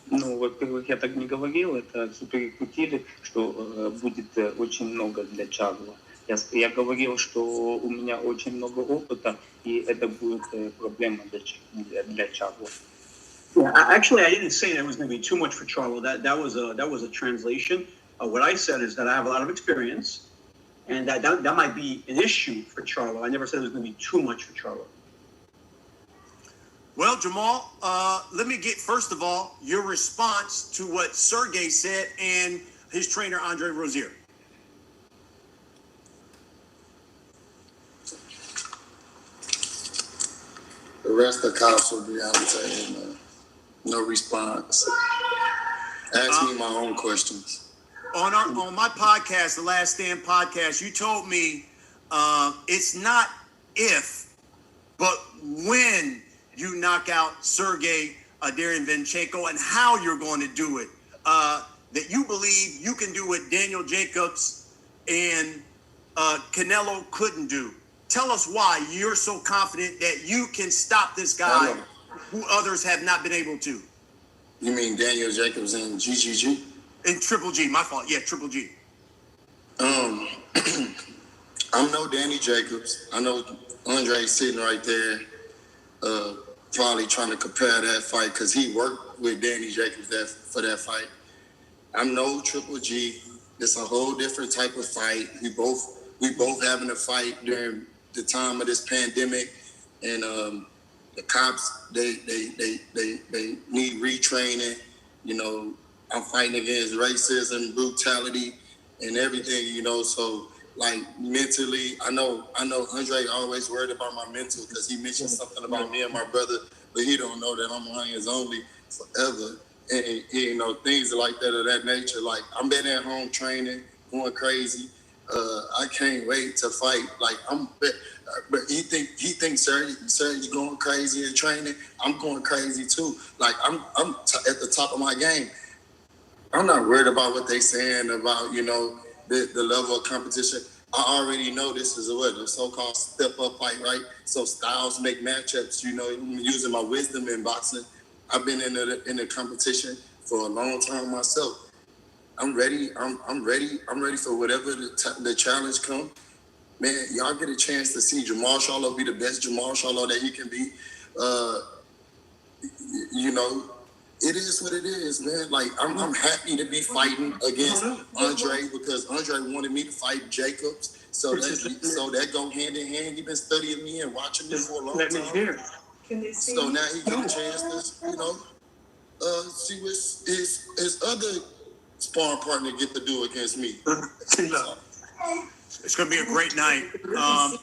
Ну, во-первых, я так не говорил, это все перекрутили, что будет очень много для Чарло. Я говорил, что у меня очень много опыта, и это будет проблема для Чарло. Yeah, actually, I didn't say there was going to be too much for Charlo. That was a translation. What I said is that I have a lot of experience, and that might be an issue for Charlo. I never said there was going to be too much for Charlo. Well, Jermall, let me get, first of all, your response to what Sergiy said and his trainer, Andre Rozier. The rest of the cops will be on the table. No response. Ask me my own questions. On my podcast, the Last Stand podcast, you told me it's not if, but when you knock out Sergiy Derevyachenko and how you're going to do it. that you believe you can do what Daniel Jacobs and Canelo couldn't do. Tell us why you're so confident that you can stop this guy who others have not been able to. You mean Daniel Jacobs and GGG? And Triple G, my fault. Yeah, Triple G. I know Danny Jacobs. I know Andre sitting right there, probably trying to compare that fight because he worked with Danny Jacobs for that fight. I know Triple G. It's a whole different type of fight. We both having a fight during the time of this pandemic, and the cops they need retraining. You know, I'm fighting against racism, brutality, and everything. You know, so like mentally, I know Andre always worried about my mental because he mentioned something about me and my brother, but he don't know that I'm Lions only forever. And you know, things like that of that nature. Like I'm been at home training, going crazy. I can't wait to fight. Like but he thinks Sergiy going crazy in training. I'm going crazy too. Like I'm at the top of my game. I'm not worried about what they saying about, you know, the level of competition. I already know this is a so-called step-up fight, right? So styles make matchups. You know, using my wisdom in boxing. I've been in the competition for a long time myself. I'm ready. I'm ready. I'm ready for whatever the challenge comes. Man, y'all get a chance to see JERMALL CHARLO be the best JERMALL CHARLO that he can be. You know, it is what it is, man. Like I'm happy to be fighting against Andre because Andre wanted me to fight Jacobs. So that go hand in hand. He's been studying me and watching me for a long time. So now he get a chance to, you know, see what his other sparring partner get to do against me. It's going to be a great night.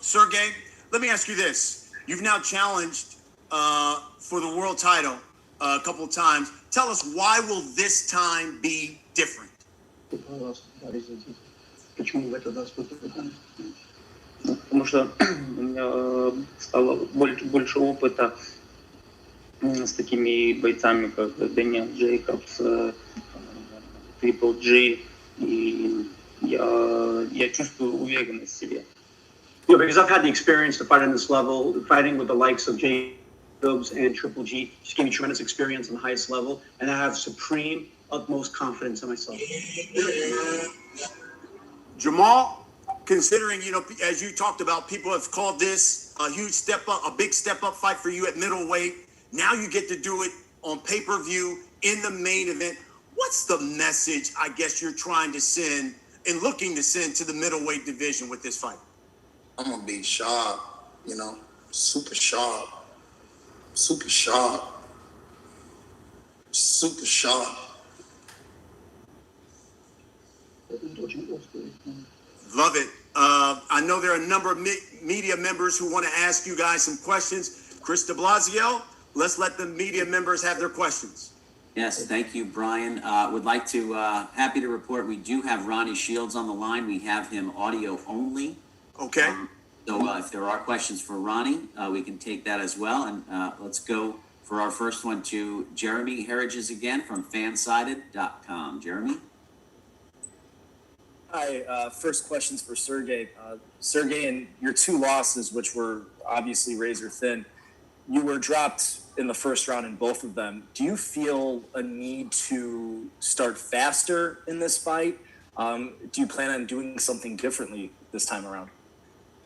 Sergiy, let me ask you this. You've now challenged for the world title a couple of times. Tell us, why will this time be different? Потому что у меня стало больше опыта с такими бойцами, как Дэниел Джейкобс, Трипл Джи, и я чувствую уверенность в себе. Yeah, because I've had the experience to fight on this level, fighting with the likes of Jacobs and Triple G, just gave me tremendous experience on the highest level, and I have supreme, utmost confidence in myself. JERMALL, considering, you know, as you talked about, people have called this a huge step up, a big step up fight for you at middleweight. Now you get to do it on pay-per-view in the main event. What's the message, I guess, you're trying to send and looking to send to the middleweight division with this fight? I'm gonna be sharp, you know, super sharp, super sharp, super sharp. Love it. I know there are a number of media members who want to ask you guys some questions. Chris de Blasio, let's let the media members have their questions. Yes, thank you, Brian. Would like to, happy to report we do have Ronnie Shields on the line. We have him audio only. Okay. So if there are questions for Ronnie, we can take that as well. And let's go for our first one to Jeremy Herridges again from fansided.com. Jeremy? Hi, first question's for Sergiy. Sergiy, in your two losses, which were obviously razor thin, you were dropped in the first round in both of them. Do you feel a need to start faster in this fight? Do you plan on doing something differently this time around?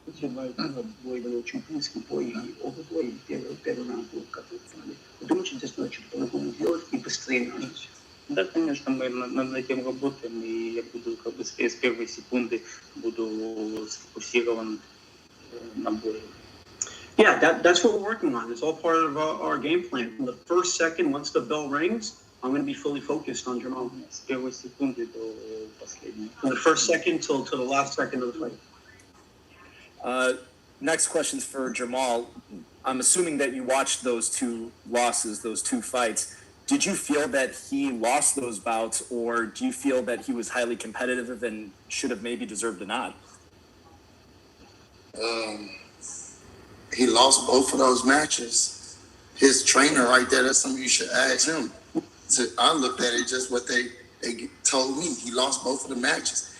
Бой был очень близкий бой, и оба боя первый раунд был катастрофический. Думаю, здесь нужно что-то по-другому делать и быстрее начать. Да, конечно, мы над этим работаем, и я буду как бы с первой секунды буду сфокусирован на бой. Yeah, that's what we're working on. It's all part of our game plan. From the first second, once the bell rings, I'm going to be fully focused on JERMALL. С первой секунды до последней. From the first second till the last second of the fight. Next question's for JERMALL. I'm assuming that you watched those two losses, those two fights. Did you feel that he lost those bouts, or do you feel that he was highly competitive and should have maybe deserved a nod? He lost both of those matches. His trainer right there, that's something you should ask him. So I looked at it just what they They told me he lost both of the matches,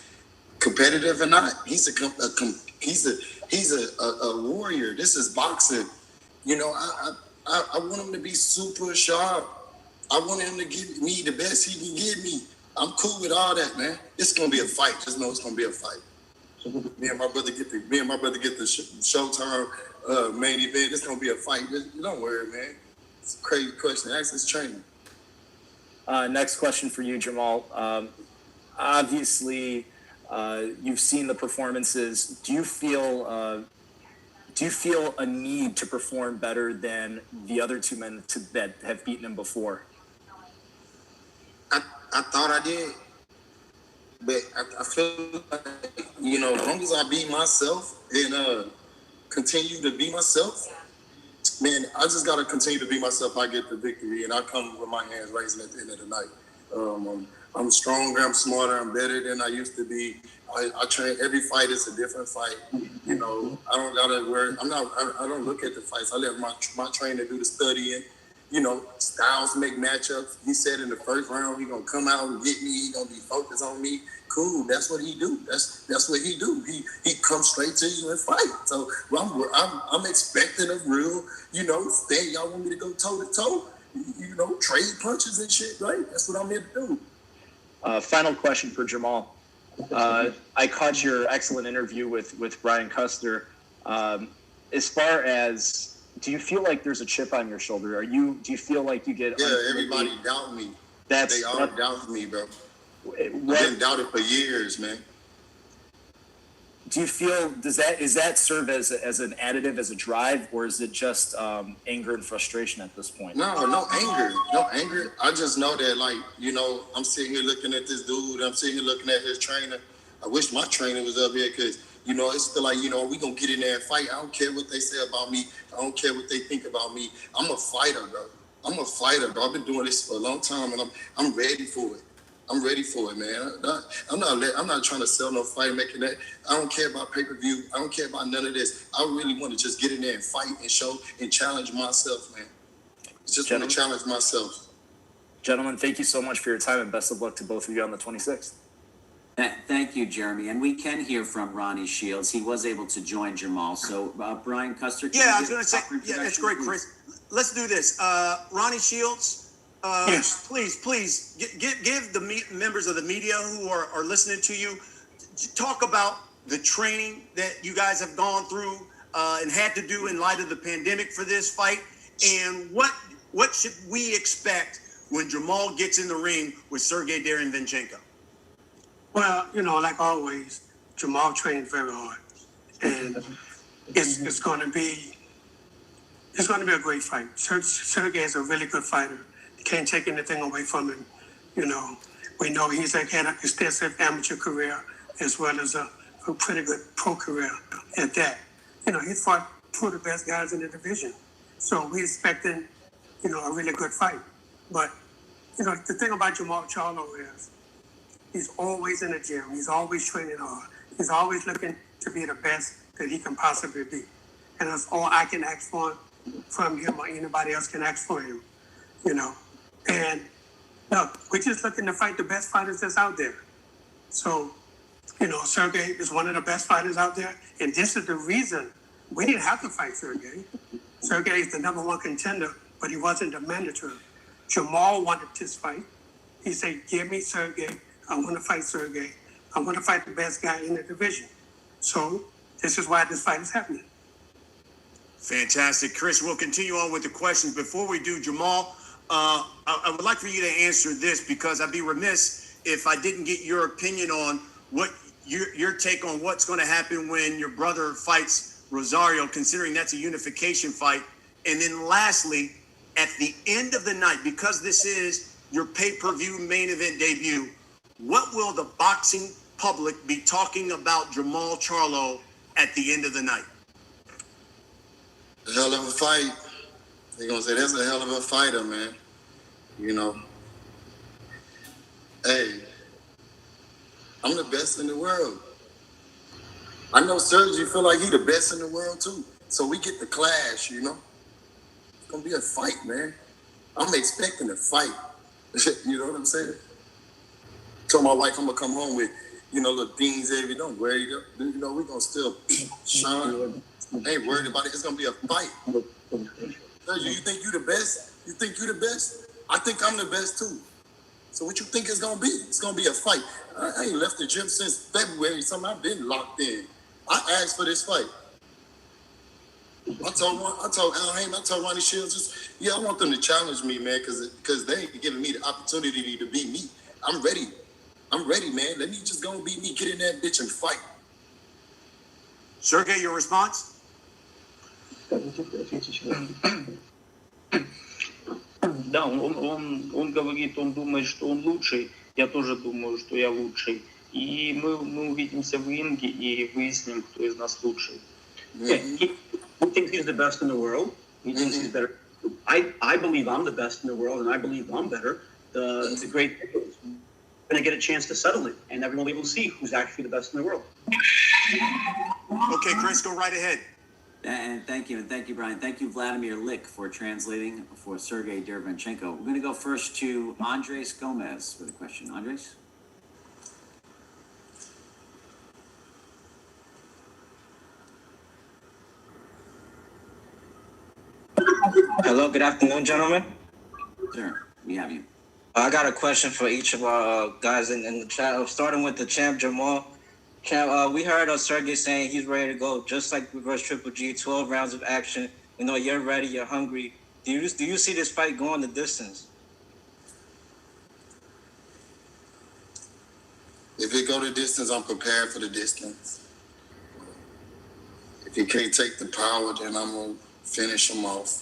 competitive or not. He's a warrior. This is boxing. You know, I want him to be super sharp. I want him to give me the best he can give me. I'm cool with all that, man. It's gonna be a fight. Just know it's gonna be a fight. Me and my brother get the Showtime main event. It's gonna be a fight. Don't worry, man. It's a crazy question. Ask this trainer. Next question for you, Jermall. Obviously, you've seen the performances. Do you feel a need to perform better than the other two men that have beaten him before? I thought I did, but I feel like, you know, as long as I be myself and continue to be myself, man, I just gotta continue to be myself. I get the victory, and I come with my hands raised at the end of the night. I'm stronger, I'm smarter, I'm better than I used to be. I train. Every fight is a different fight. You know, I don't gotta worry. I don't look at the fights. I let my trainer do the studying. You know, styles make matchups. He said in the first round he gonna come out and get me. He gonna be focused on me. Cool. That's what he do. That's what he do. He comes straight to you and fight. So I'm expecting a real, you know, thing. Y'all want me to go toe to toe? You know, trade punches and shit, right? That's what I'm here to do. Final question for Jermall. I caught your excellent interview with Brian Custer. As far as, do you feel like there's a chip on your shoulder? Do you feel like you get? Yeah, everybody doubt me. They all doubt me, bro. I've been doubted for years, man. Do you feel, does that serve as an additive, as a drive, or is it just anger and frustration at this point? No anger. I just know that, like, you know, I'm sitting here looking at this dude. I'm sitting here looking at his trainer. I wish my trainer was up here because, you know, it's still like, you know, we gonna get in there and fight. I don't care what they say about me. I don't care what they think about me. I'm a fighter, bro. I've been doing this for a long time, and I'm ready for it. I'm ready for it, man. I'm not trying to sell no fight, making that. I don't care about pay-per-view. I don't care about none of this. I really want to just get in there and fight and show and challenge myself, man. Just want to challenge myself. Gentlemen, thank you so much for your time, and best of luck to both of you on the 26th. Thank you, Jeremy. And we can hear from Ronnie Shields. He was able to join Jermall. So, Brian Custer. Yeah, I was going to say, yeah, that's great, Chris. Let's do this. Ronnie Shields. Yes. Please give the members of the media who are listening to you, talk about the training that you guys have gone through and had to do in light of the pandemic for this fight, and what should we expect when Jermall gets in the ring with Sergiy Derevyachenko? Well, you know, like always, Jermall trained very hard, and it's going to be a great fight. Sergiy is a really good fighter. Can't take anything away from him. You know, we know he's had an extensive amateur career as well as a pretty good pro career at that. You know, he's fought two of the best guys in the division. So we're expecting, you know, a really good fight. But, you know, the thing about JERMALL CHARLO is he's always in the gym. He's always training hard. He's always looking to be the best that he can possibly be. And that's all I can ask for from him or anybody else can ask for him, you know. And look, we're just looking to fight the best fighters that's out there. So, you know, Sergiy is one of the best fighters out there. And this is the reason we didn't have to fight Sergiy. Sergiy is the #1 contender, but he wasn't the mandatory. JERMALL wanted this fight. He said, give me Sergiy. I want to fight Sergiy. I want to fight the best guy in the division. So this is why this fight is happening. Fantastic. Chris, we'll continue on with the questions. Before we do, Jermall, I would like for you to answer this because I'd be remiss if I didn't get your opinion on what your take on what's going to happen when your brother fights Rosario, considering that's a unification fight. And then lastly, at the end of the night, because this is your pay-per-view main event debut, what will the boxing public be talking about JERMALL CHARLO at the end of the night? A hell of a fight. They're going to say, that's a hell of a fighter, man. You know. Hey, I'm the best in the world. I know Sergiy feel like he the best in the world, too. So we get the clash, you know. It's going to be a fight, man. I'm expecting a fight. You know what I'm saying? Told my wife I'm gonna come home with, little things every. Don't worry, we're gonna still eat, shine. I ain't worried about it. It's gonna be a fight. Sergiy, you think you the best? You think you the best? I think I'm the best too. So what you think it's gonna be? It's gonna be a fight. I ain't left the gym since February. Something I've been locked in. I asked for this fight. I told Al Haymon, I told Ronnie Shields, I want them to challenge me, man, because they ain't giving me the opportunity to beat me. I'm ready. I'm ready, man. Let me just go and beat me. Get in that bitch and fight. Sergey, your response? Да, он говорит, он думает, что он лучший. Я тоже думаю, что я лучший. И мы увидимся в ринге и выясним, кто из нас лучший. Yeah, he thinks he's the best in the world. He thinks he's better. I believe I'm the best in the world, and I believe I'm better. The great thing is we're going to get a chance to settle it, and everyone will be able to see who's actually the best in the world. Okay, Chris, go right ahead. And thank you, Brian. Thank you, Vladimir Lick, for translating for Sergiy Derevyachenko. We're going to go first to Andres Gomez for the question. Andres? Hello, good afternoon, gentlemen. Sir, we have you. I got a question for each of our guys in the chat. Starting with the champ, Jermall. Champ, we heard Sergiy saying he's ready to go, just like Reverse Triple G, 12 rounds of action. We know you're ready, you're hungry. Do you see this fight going the distance? If it go the distance, I'm prepared for the distance. If he can't take the power, then I'm going to finish him off.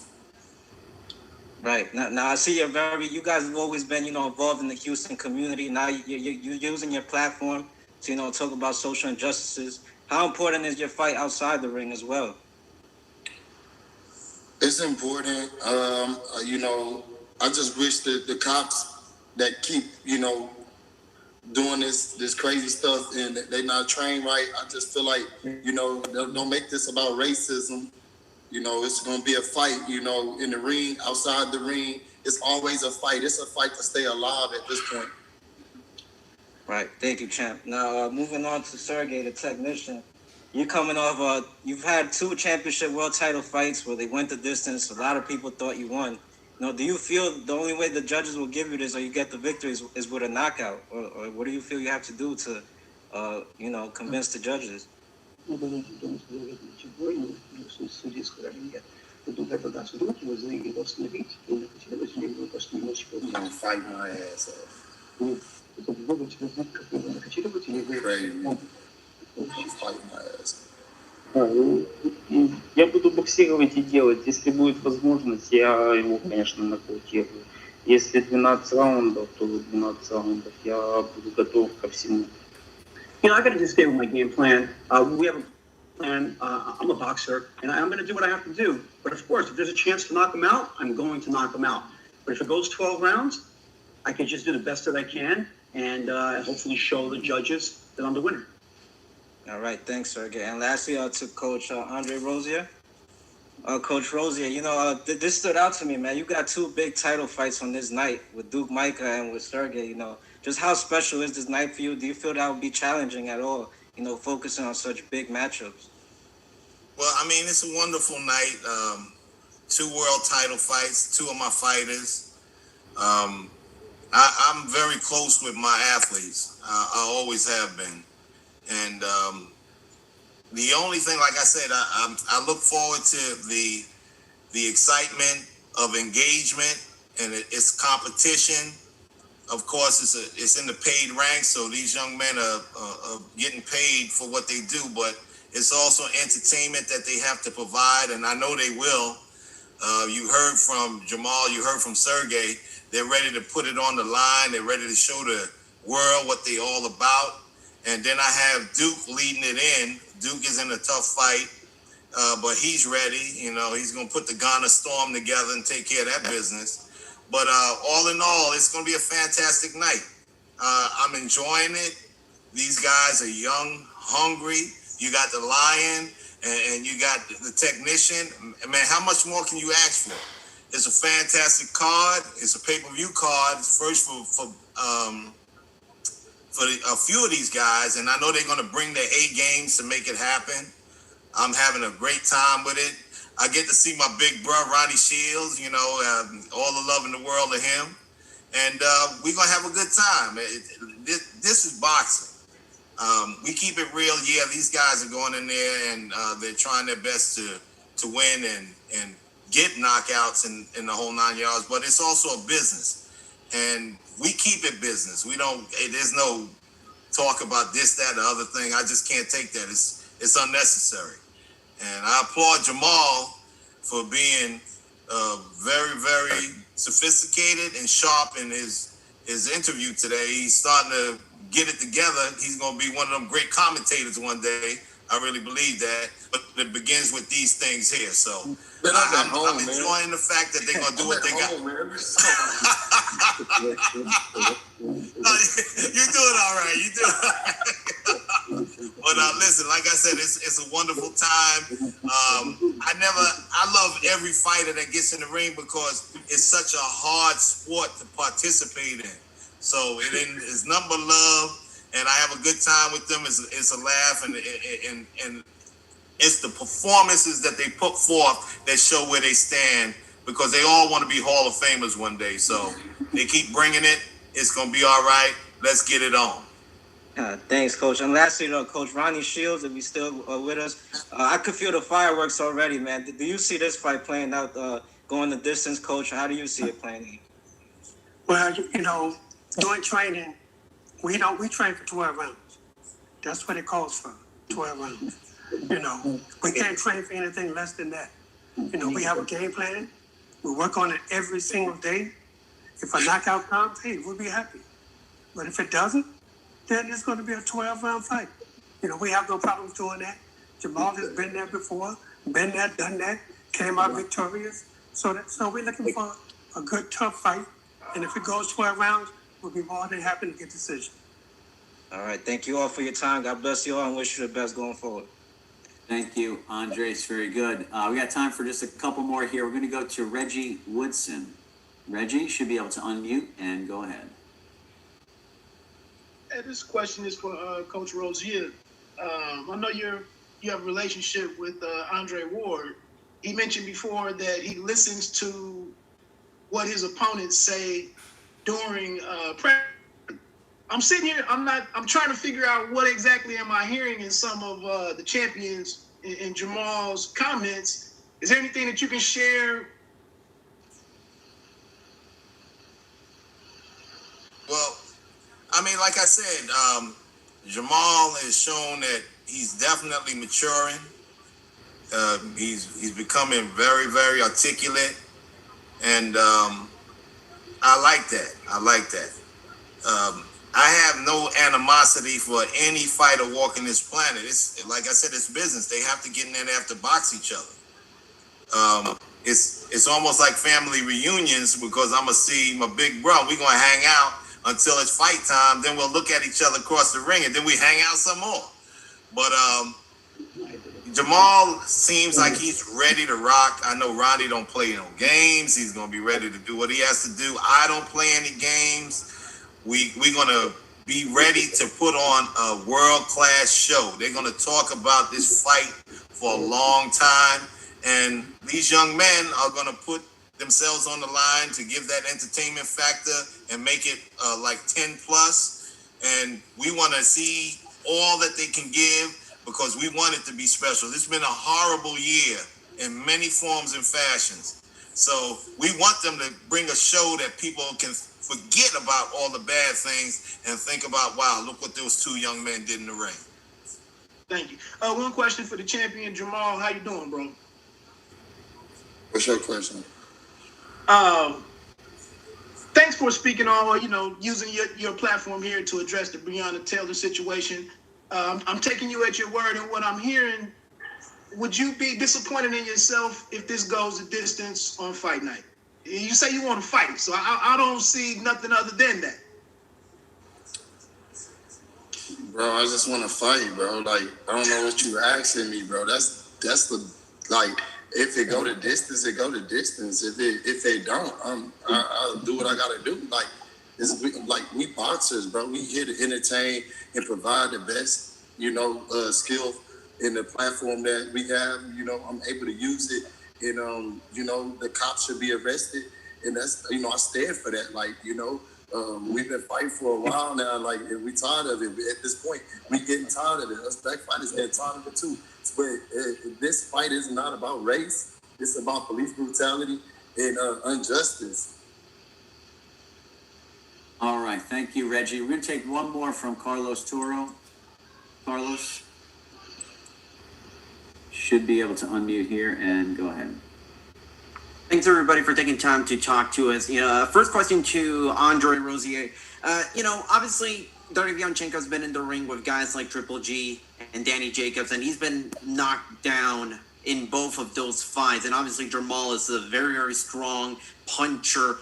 Right. Now I see you guys have always been, involved in the Houston community. Now you're using your platform to, talk about social injustices. How important is your fight outside the ring as well? It's important. I just wish that the cops that keep, doing this crazy stuff and they not trained right. I just feel like, don't make this about racism. It's going to be a fight, in the ring, outside the ring. It's always a fight. It's a fight to stay alive at this point. Right. Thank you, champ. Now, moving on to Sergiy, the technician. You're coming off, you've had 2 championship world title fights where they went the distance. A lot of people thought you won. Do you feel the only way the judges will give you this or you get the victory is with a knockout? Or what do you feel you have to do to, convince the judges? Fight my ass off. Я буду боксировать и делать. Если будет возможность, я его, конечно, нокаутирую. Если 12 раундов, то 12 раундов. Я буду готов ко всему. I got to just stay with my game plan. We have a plan. I'm a boxer, and I'm going to do what I have to do. But of course, if there's a chance to knock him out, I'm going to knock him out. But if it goes 12 rounds, I can just do the best that I can and hopefully show the judges that I'm the winner. All right, thanks, Sergiy. And lastly, to Coach Andre Rosier. Coach Rosier, this stood out to me, man. You got 2 big title fights on this night with Duke Micah and with Sergiy. Just how special is this night for you? Do you feel that would be challenging at all, focusing on such big matchups? Well, it's a wonderful night. 2 world title fights, 2 of my fighters. I'm very close with my athletes. I always have been. And the only thing, like I said, I look forward to the excitement of engagement and it's competition. Of course, it's in the paid ranks, so these young men are getting paid for what they do, but it's also entertainment that they have to provide, and I know they will. You heard from Jermall, you heard from Sergiy. They're ready to put it on the line. They're ready to show the world what they're all about. And then I have Duke leading it in. Duke is in a tough fight, but he's ready. He's going to put the Ghana Storm together and take care of that business. But all in all, it's going to be a fantastic night. I'm enjoying it. These guys are young, hungry. You got the Lion, and you got the technician. Man, how much more can you ask for? It's a fantastic card. It's a pay-per-view card. It's first for for a few of these guys, and I know they're going to bring their A games to make it happen. I'm having a great time with it. I get to see my big brother, Ronnie Shields, you know, all the love in the world to him. And we're going to have a good time. This is boxing. We keep it real. Yeah, these guys are going in there and they're trying their best to win and get knockouts in the whole 9 yards, but it's also a business. And we keep it business. We don't, there's no talk about this, that, the other thing. I just can't take that. It's unnecessary. And I applaud Jermall for being very, very sophisticated and sharp in his interview today. He's starting to get it together. He's going to be one of them great commentators one day. I really believe that. But it begins with these things here. So I'm enjoying the fact that they're going to do what they got. You're doing all right. You're doing all right. But listen, like I said, it's a wonderful time. I love every fighter that gets in the ring because it's such a hard sport to participate in. So it's nothing but love, and I have a good time with them. It's a laugh, and it's the performances that they put forth that show where they stand, because they all want to be Hall of Famers one day. So they keep bringing it. It's going to be all right. Let's get it on. Thanks, Coach. And lastly, Coach Ronnie Shields, if he's still with us, I could feel the fireworks already, man. Do you see this fight playing out, going the distance, Coach? How do you see it playing? Well, you know, during training, we train for 12 rounds. That's what it calls for, 12 rounds. You know, we can't train for anything less than that. You know, we have a game plan. We work on it every single day. If a knockout comes, hey, we'll be happy. But if it doesn't, then it's going to be a 12-round fight. You know, we have no problems doing that. Jermall has been there before, been there, done that, came out victorious. So we're looking for a good, tough fight. And if it goes 12 rounds, we'll be more than happy to get a decision. All right. Thank you all for your time. God bless you all and wish you the best going forward. Thank you, Andres. Very good. We got time for just a couple more here. We're going to go to Reggie Woodson. Reggie should be able to unmute and go ahead. Hey, this question is for Coach Rozier. I know you have a relationship with Andre Ward. He mentioned before that he listens to what his opponents say during practice. I'm sitting here, I'm trying to figure out what exactly am I hearing in some of the champions in Jermall's comments. Is there anything that you can share? Well, I mean, like I said, Jermall has shown that he's definitely maturing. He's becoming very, very articulate, and I like that. I have no animosity for any fighter walking this planet. It's like I said, it's business. They have to get in there and they have to box each other. It's almost like family reunions, because I'm gonna see my big bro. We're gonna hang out until it's fight time. Then we'll look at each other across the ring, and then we hang out some more. But Jermall seems like he's ready to rock. I know Ronnie don't play no games. He's gonna be ready to do what he has to do. I don't play any games. We're gonna be ready to put on a world-class show. They're gonna talk about this fight for a long time, and these young men are gonna put themselves on the line to give that entertainment factor and make it like 10 plus. And we want to see all that they can give, because we want it to be special. This has been a horrible year in many forms and fashions. So we want them to bring a show that people can forget about all the bad things and think about, wow, look what those two young men did in the ring. Thank you. One question for the champion, Jermall. How you doing, bro? What's your question? Thanks for speaking on, using your platform here to address the Breonna Taylor situation. I'm taking you at your word, and what I'm hearing, would you be disappointed in yourself if this goes the distance on fight night? You say you want to fight, so I don't see nothing other than that. Bro, I just want to fight, bro. Like, I don't know what you asking me, bro. That's the, like, if it go the distance, it go the distance. If they don't, I'll do what I gotta do. Like, like we boxers, bro. We here to entertain and provide the best, skill in the platform that we have. I'm able to use it, and the cops should be arrested, and that's I stand for that. Like we've been fighting for a while now, like, and we tired of it. At this point, we getting tired of it. Us black fighters getting tired of it too. But this fight is not about race. It's about police brutality and injustice. All right, thank you, Reggie. We're going to take one more from Carlos Toro. Carlos should be able to unmute here and go ahead. Thanks everybody for taking time to talk to us. First question to Andre Rosier. Obviously Derevyachenko has been in the ring with guys like Triple G and Danny Jacobs, and he's been knocked down in both of those fights. And obviously Jermall is a very, very strong puncher.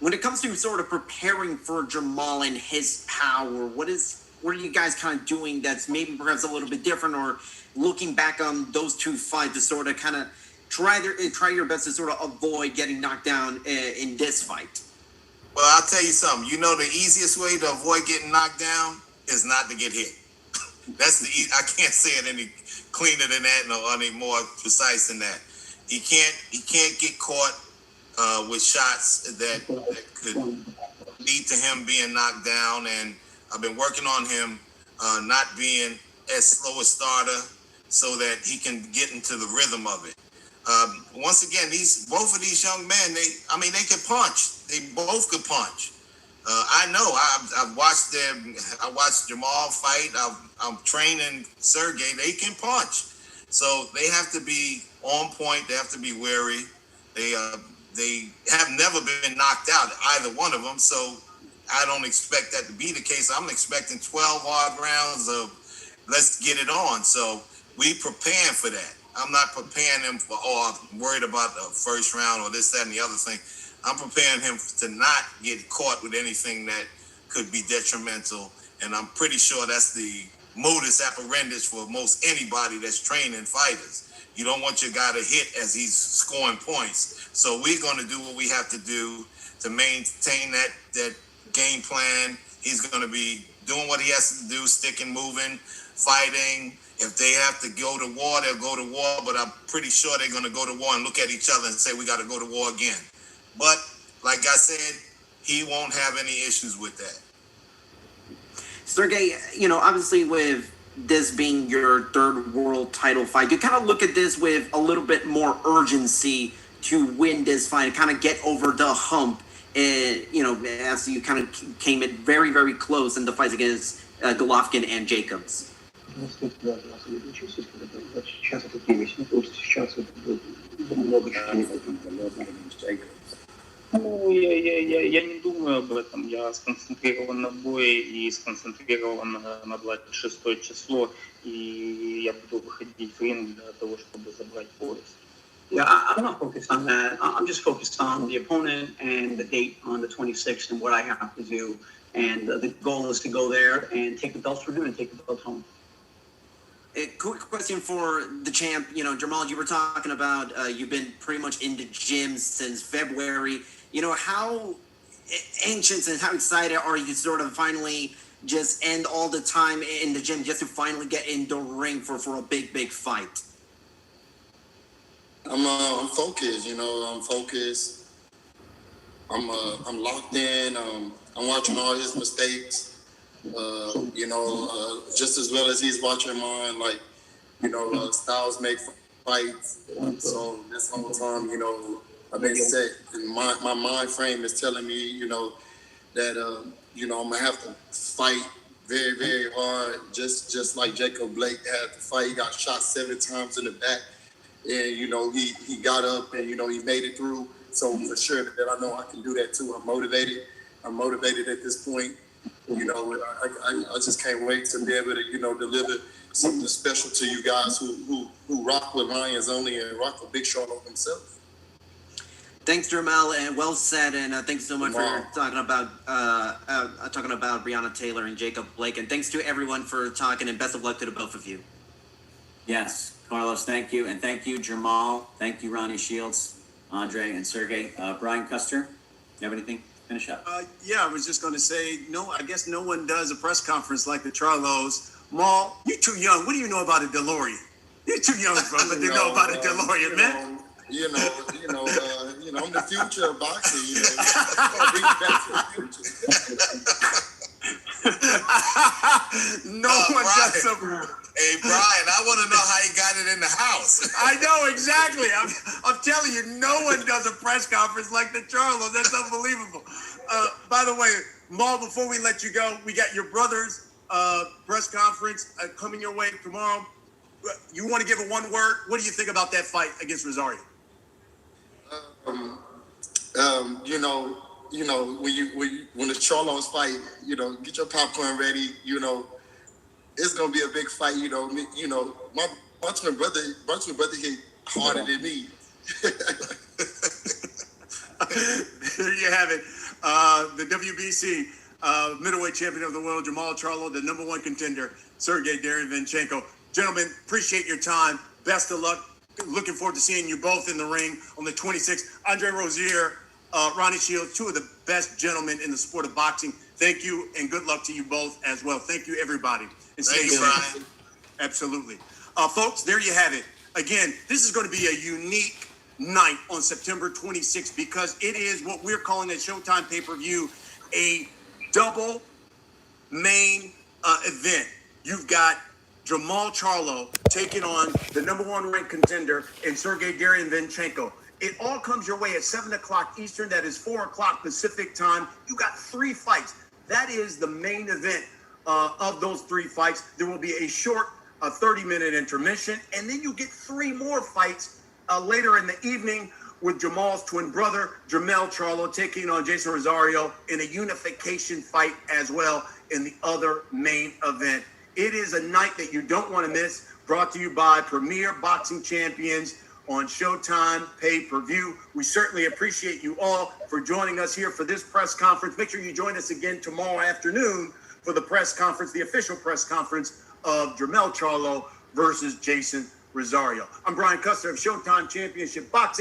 When it comes to sort of preparing for Jermall and his power, what are you guys kind of doing that's maybe perhaps a little bit different, or looking back on those two fights to sort of kind of try your best to sort of avoid getting knocked down in this fight? Well, I'll tell you something. The easiest way to avoid getting knocked down is not to get hit. I can't say it any cleaner than that, or any more precise than that. He can't get caught with shots that could lead to him being knocked down. And I've been working on him not being as slow a starter so that he can get into the rhythm of it. Once again, both of these young men, they can punch. They both could punch. I know. I've watched them. I watched Jermall fight. I'm training Sergiy. They can punch. So they have to be on point. They have to be wary. They have never been knocked out, either one of them. So I don't expect that to be the case. I'm expecting 12 hard rounds of let's get it on. So we preparing for that. I'm not preparing him for, I'm worried about the first round or this, that, and the other thing. I'm preparing him to not get caught with anything that could be detrimental. And I'm pretty sure that's the modus operandi for most anybody that's training fighters. You don't want your guy to hit as he's scoring points. So we're going to do what we have to do to maintain that game plan. He's going to be doing what he has to do, sticking, moving, fighting. If they have to go to war, they'll go to war, but I'm pretty sure they're going to go to war and look at each other and say, we got to go to war again. But like I said, he won't have any issues with that. Sergey, obviously with this being your third world title fight, you kind of look at this with a little bit more urgency to win this fight, kind of get over the hump, as you kind of came in very, very close in the fights against Golovkin and Jacobs. Я не думаю об этом. Я сконцентрирован на бое и сконцентрирован на 26 число. И я буду выходить в ринг для того, чтобы забрать пояс. Yeah, I'm not focused on that. I'm just focused on the opponent and the date on the 26th and what I have to do. And the goal is to go there and take the belts from him and take the belt home. A quick question for the champ. Jermall, you were talking about you've been pretty much in the gym since February. How anxious and how excited are you to sort of finally just end all the time in the gym just to finally get in the ring for a big, big fight? I'm focused. I'm focused. I'm locked in. I'm watching all his mistakes. Just as well as he's watching mine. Like, styles make fights. So this whole time, I've been set. And my mind frame is telling me, that I'm gonna have to fight very, very hard. Just like Jacob Blake had to fight. He got shot 7 times in the back. And, he got up and, he made it through. So for sure that I know I can do that too. I'm motivated at this point. I just can't wait to be able to, deliver something special to you guys who rock with Lions only and rock with Big Charlo himself. Thanks, Jermall, and well said. And thanks so much for talking about Breonna Taylor and Jacob Blake. And thanks to everyone for talking. And best of luck to the both of you. Yes, Carlos, thank you, and thank you, Jermall. Thank you, Ronnie Shields, Andre, and Sergey. Brian Custer, you have anything? finish up. Yeah, I was just going to say, no, I guess no one does a press conference like the Charlos. Maul, you're too young. What do you know about a DeLorean? You're too young, brother, to know about a DeLorean, man. I'm the future of boxing. Bring it back to the future. No one does some. Hey, Brian, I want to know how he got it in the house. I know, exactly. I'm telling you, no one does a press conference like the Charlos. That's unbelievable. By the way, Maul, before we let you go, we got your brother's press conference coming your way tomorrow. You want to give it one word? What do you think about that fight against Rosario? When the Charlos fight, get your popcorn ready. It's gonna be a big fight. My Bunchman brother hit harder than me. There you have it. The WBC middleweight champion of the world, JERMALL CHARLO, the #1 contender, Sergiy Derevyachenko. Gentlemen, appreciate your time. Best of luck. Looking forward to seeing you both in the ring on the 26th. Andre Rozier, Ronnie Shields, two of the best gentlemen in the sport of boxing. Thank you, and good luck to you both as well. Thank you, everybody. And stay safe. Brian. Absolutely. Folks, there you have it. Again, this is going to be a unique night on September 26th because it is what we're calling at Showtime pay-per-view a double main event. You've got JERMALL CHARLO taking on the #1 ranked contender in Sergiy Derevyachenko. It all comes your way at 7 o'clock Eastern. That is 4 o'clock Pacific time. You got 3 fights. That is the main event of those 3 fights. There will be a short 30-minute intermission, and then you get 3 more fights later in the evening with Jamal's twin brother, JERMALL CHARLO, taking on Jason Rosario in a unification fight as well in the other main event. It is a night that you don't want to miss, brought to you by Premier Boxing Champions on Showtime pay-per-view. We certainly appreciate you all for joining us here for this press conference. Make sure you join us again tomorrow afternoon for the press conference, the official press conference of JERMALL CHARLO versus Jason Rosario. I'm Brian Custer of Showtime Championship Boxing.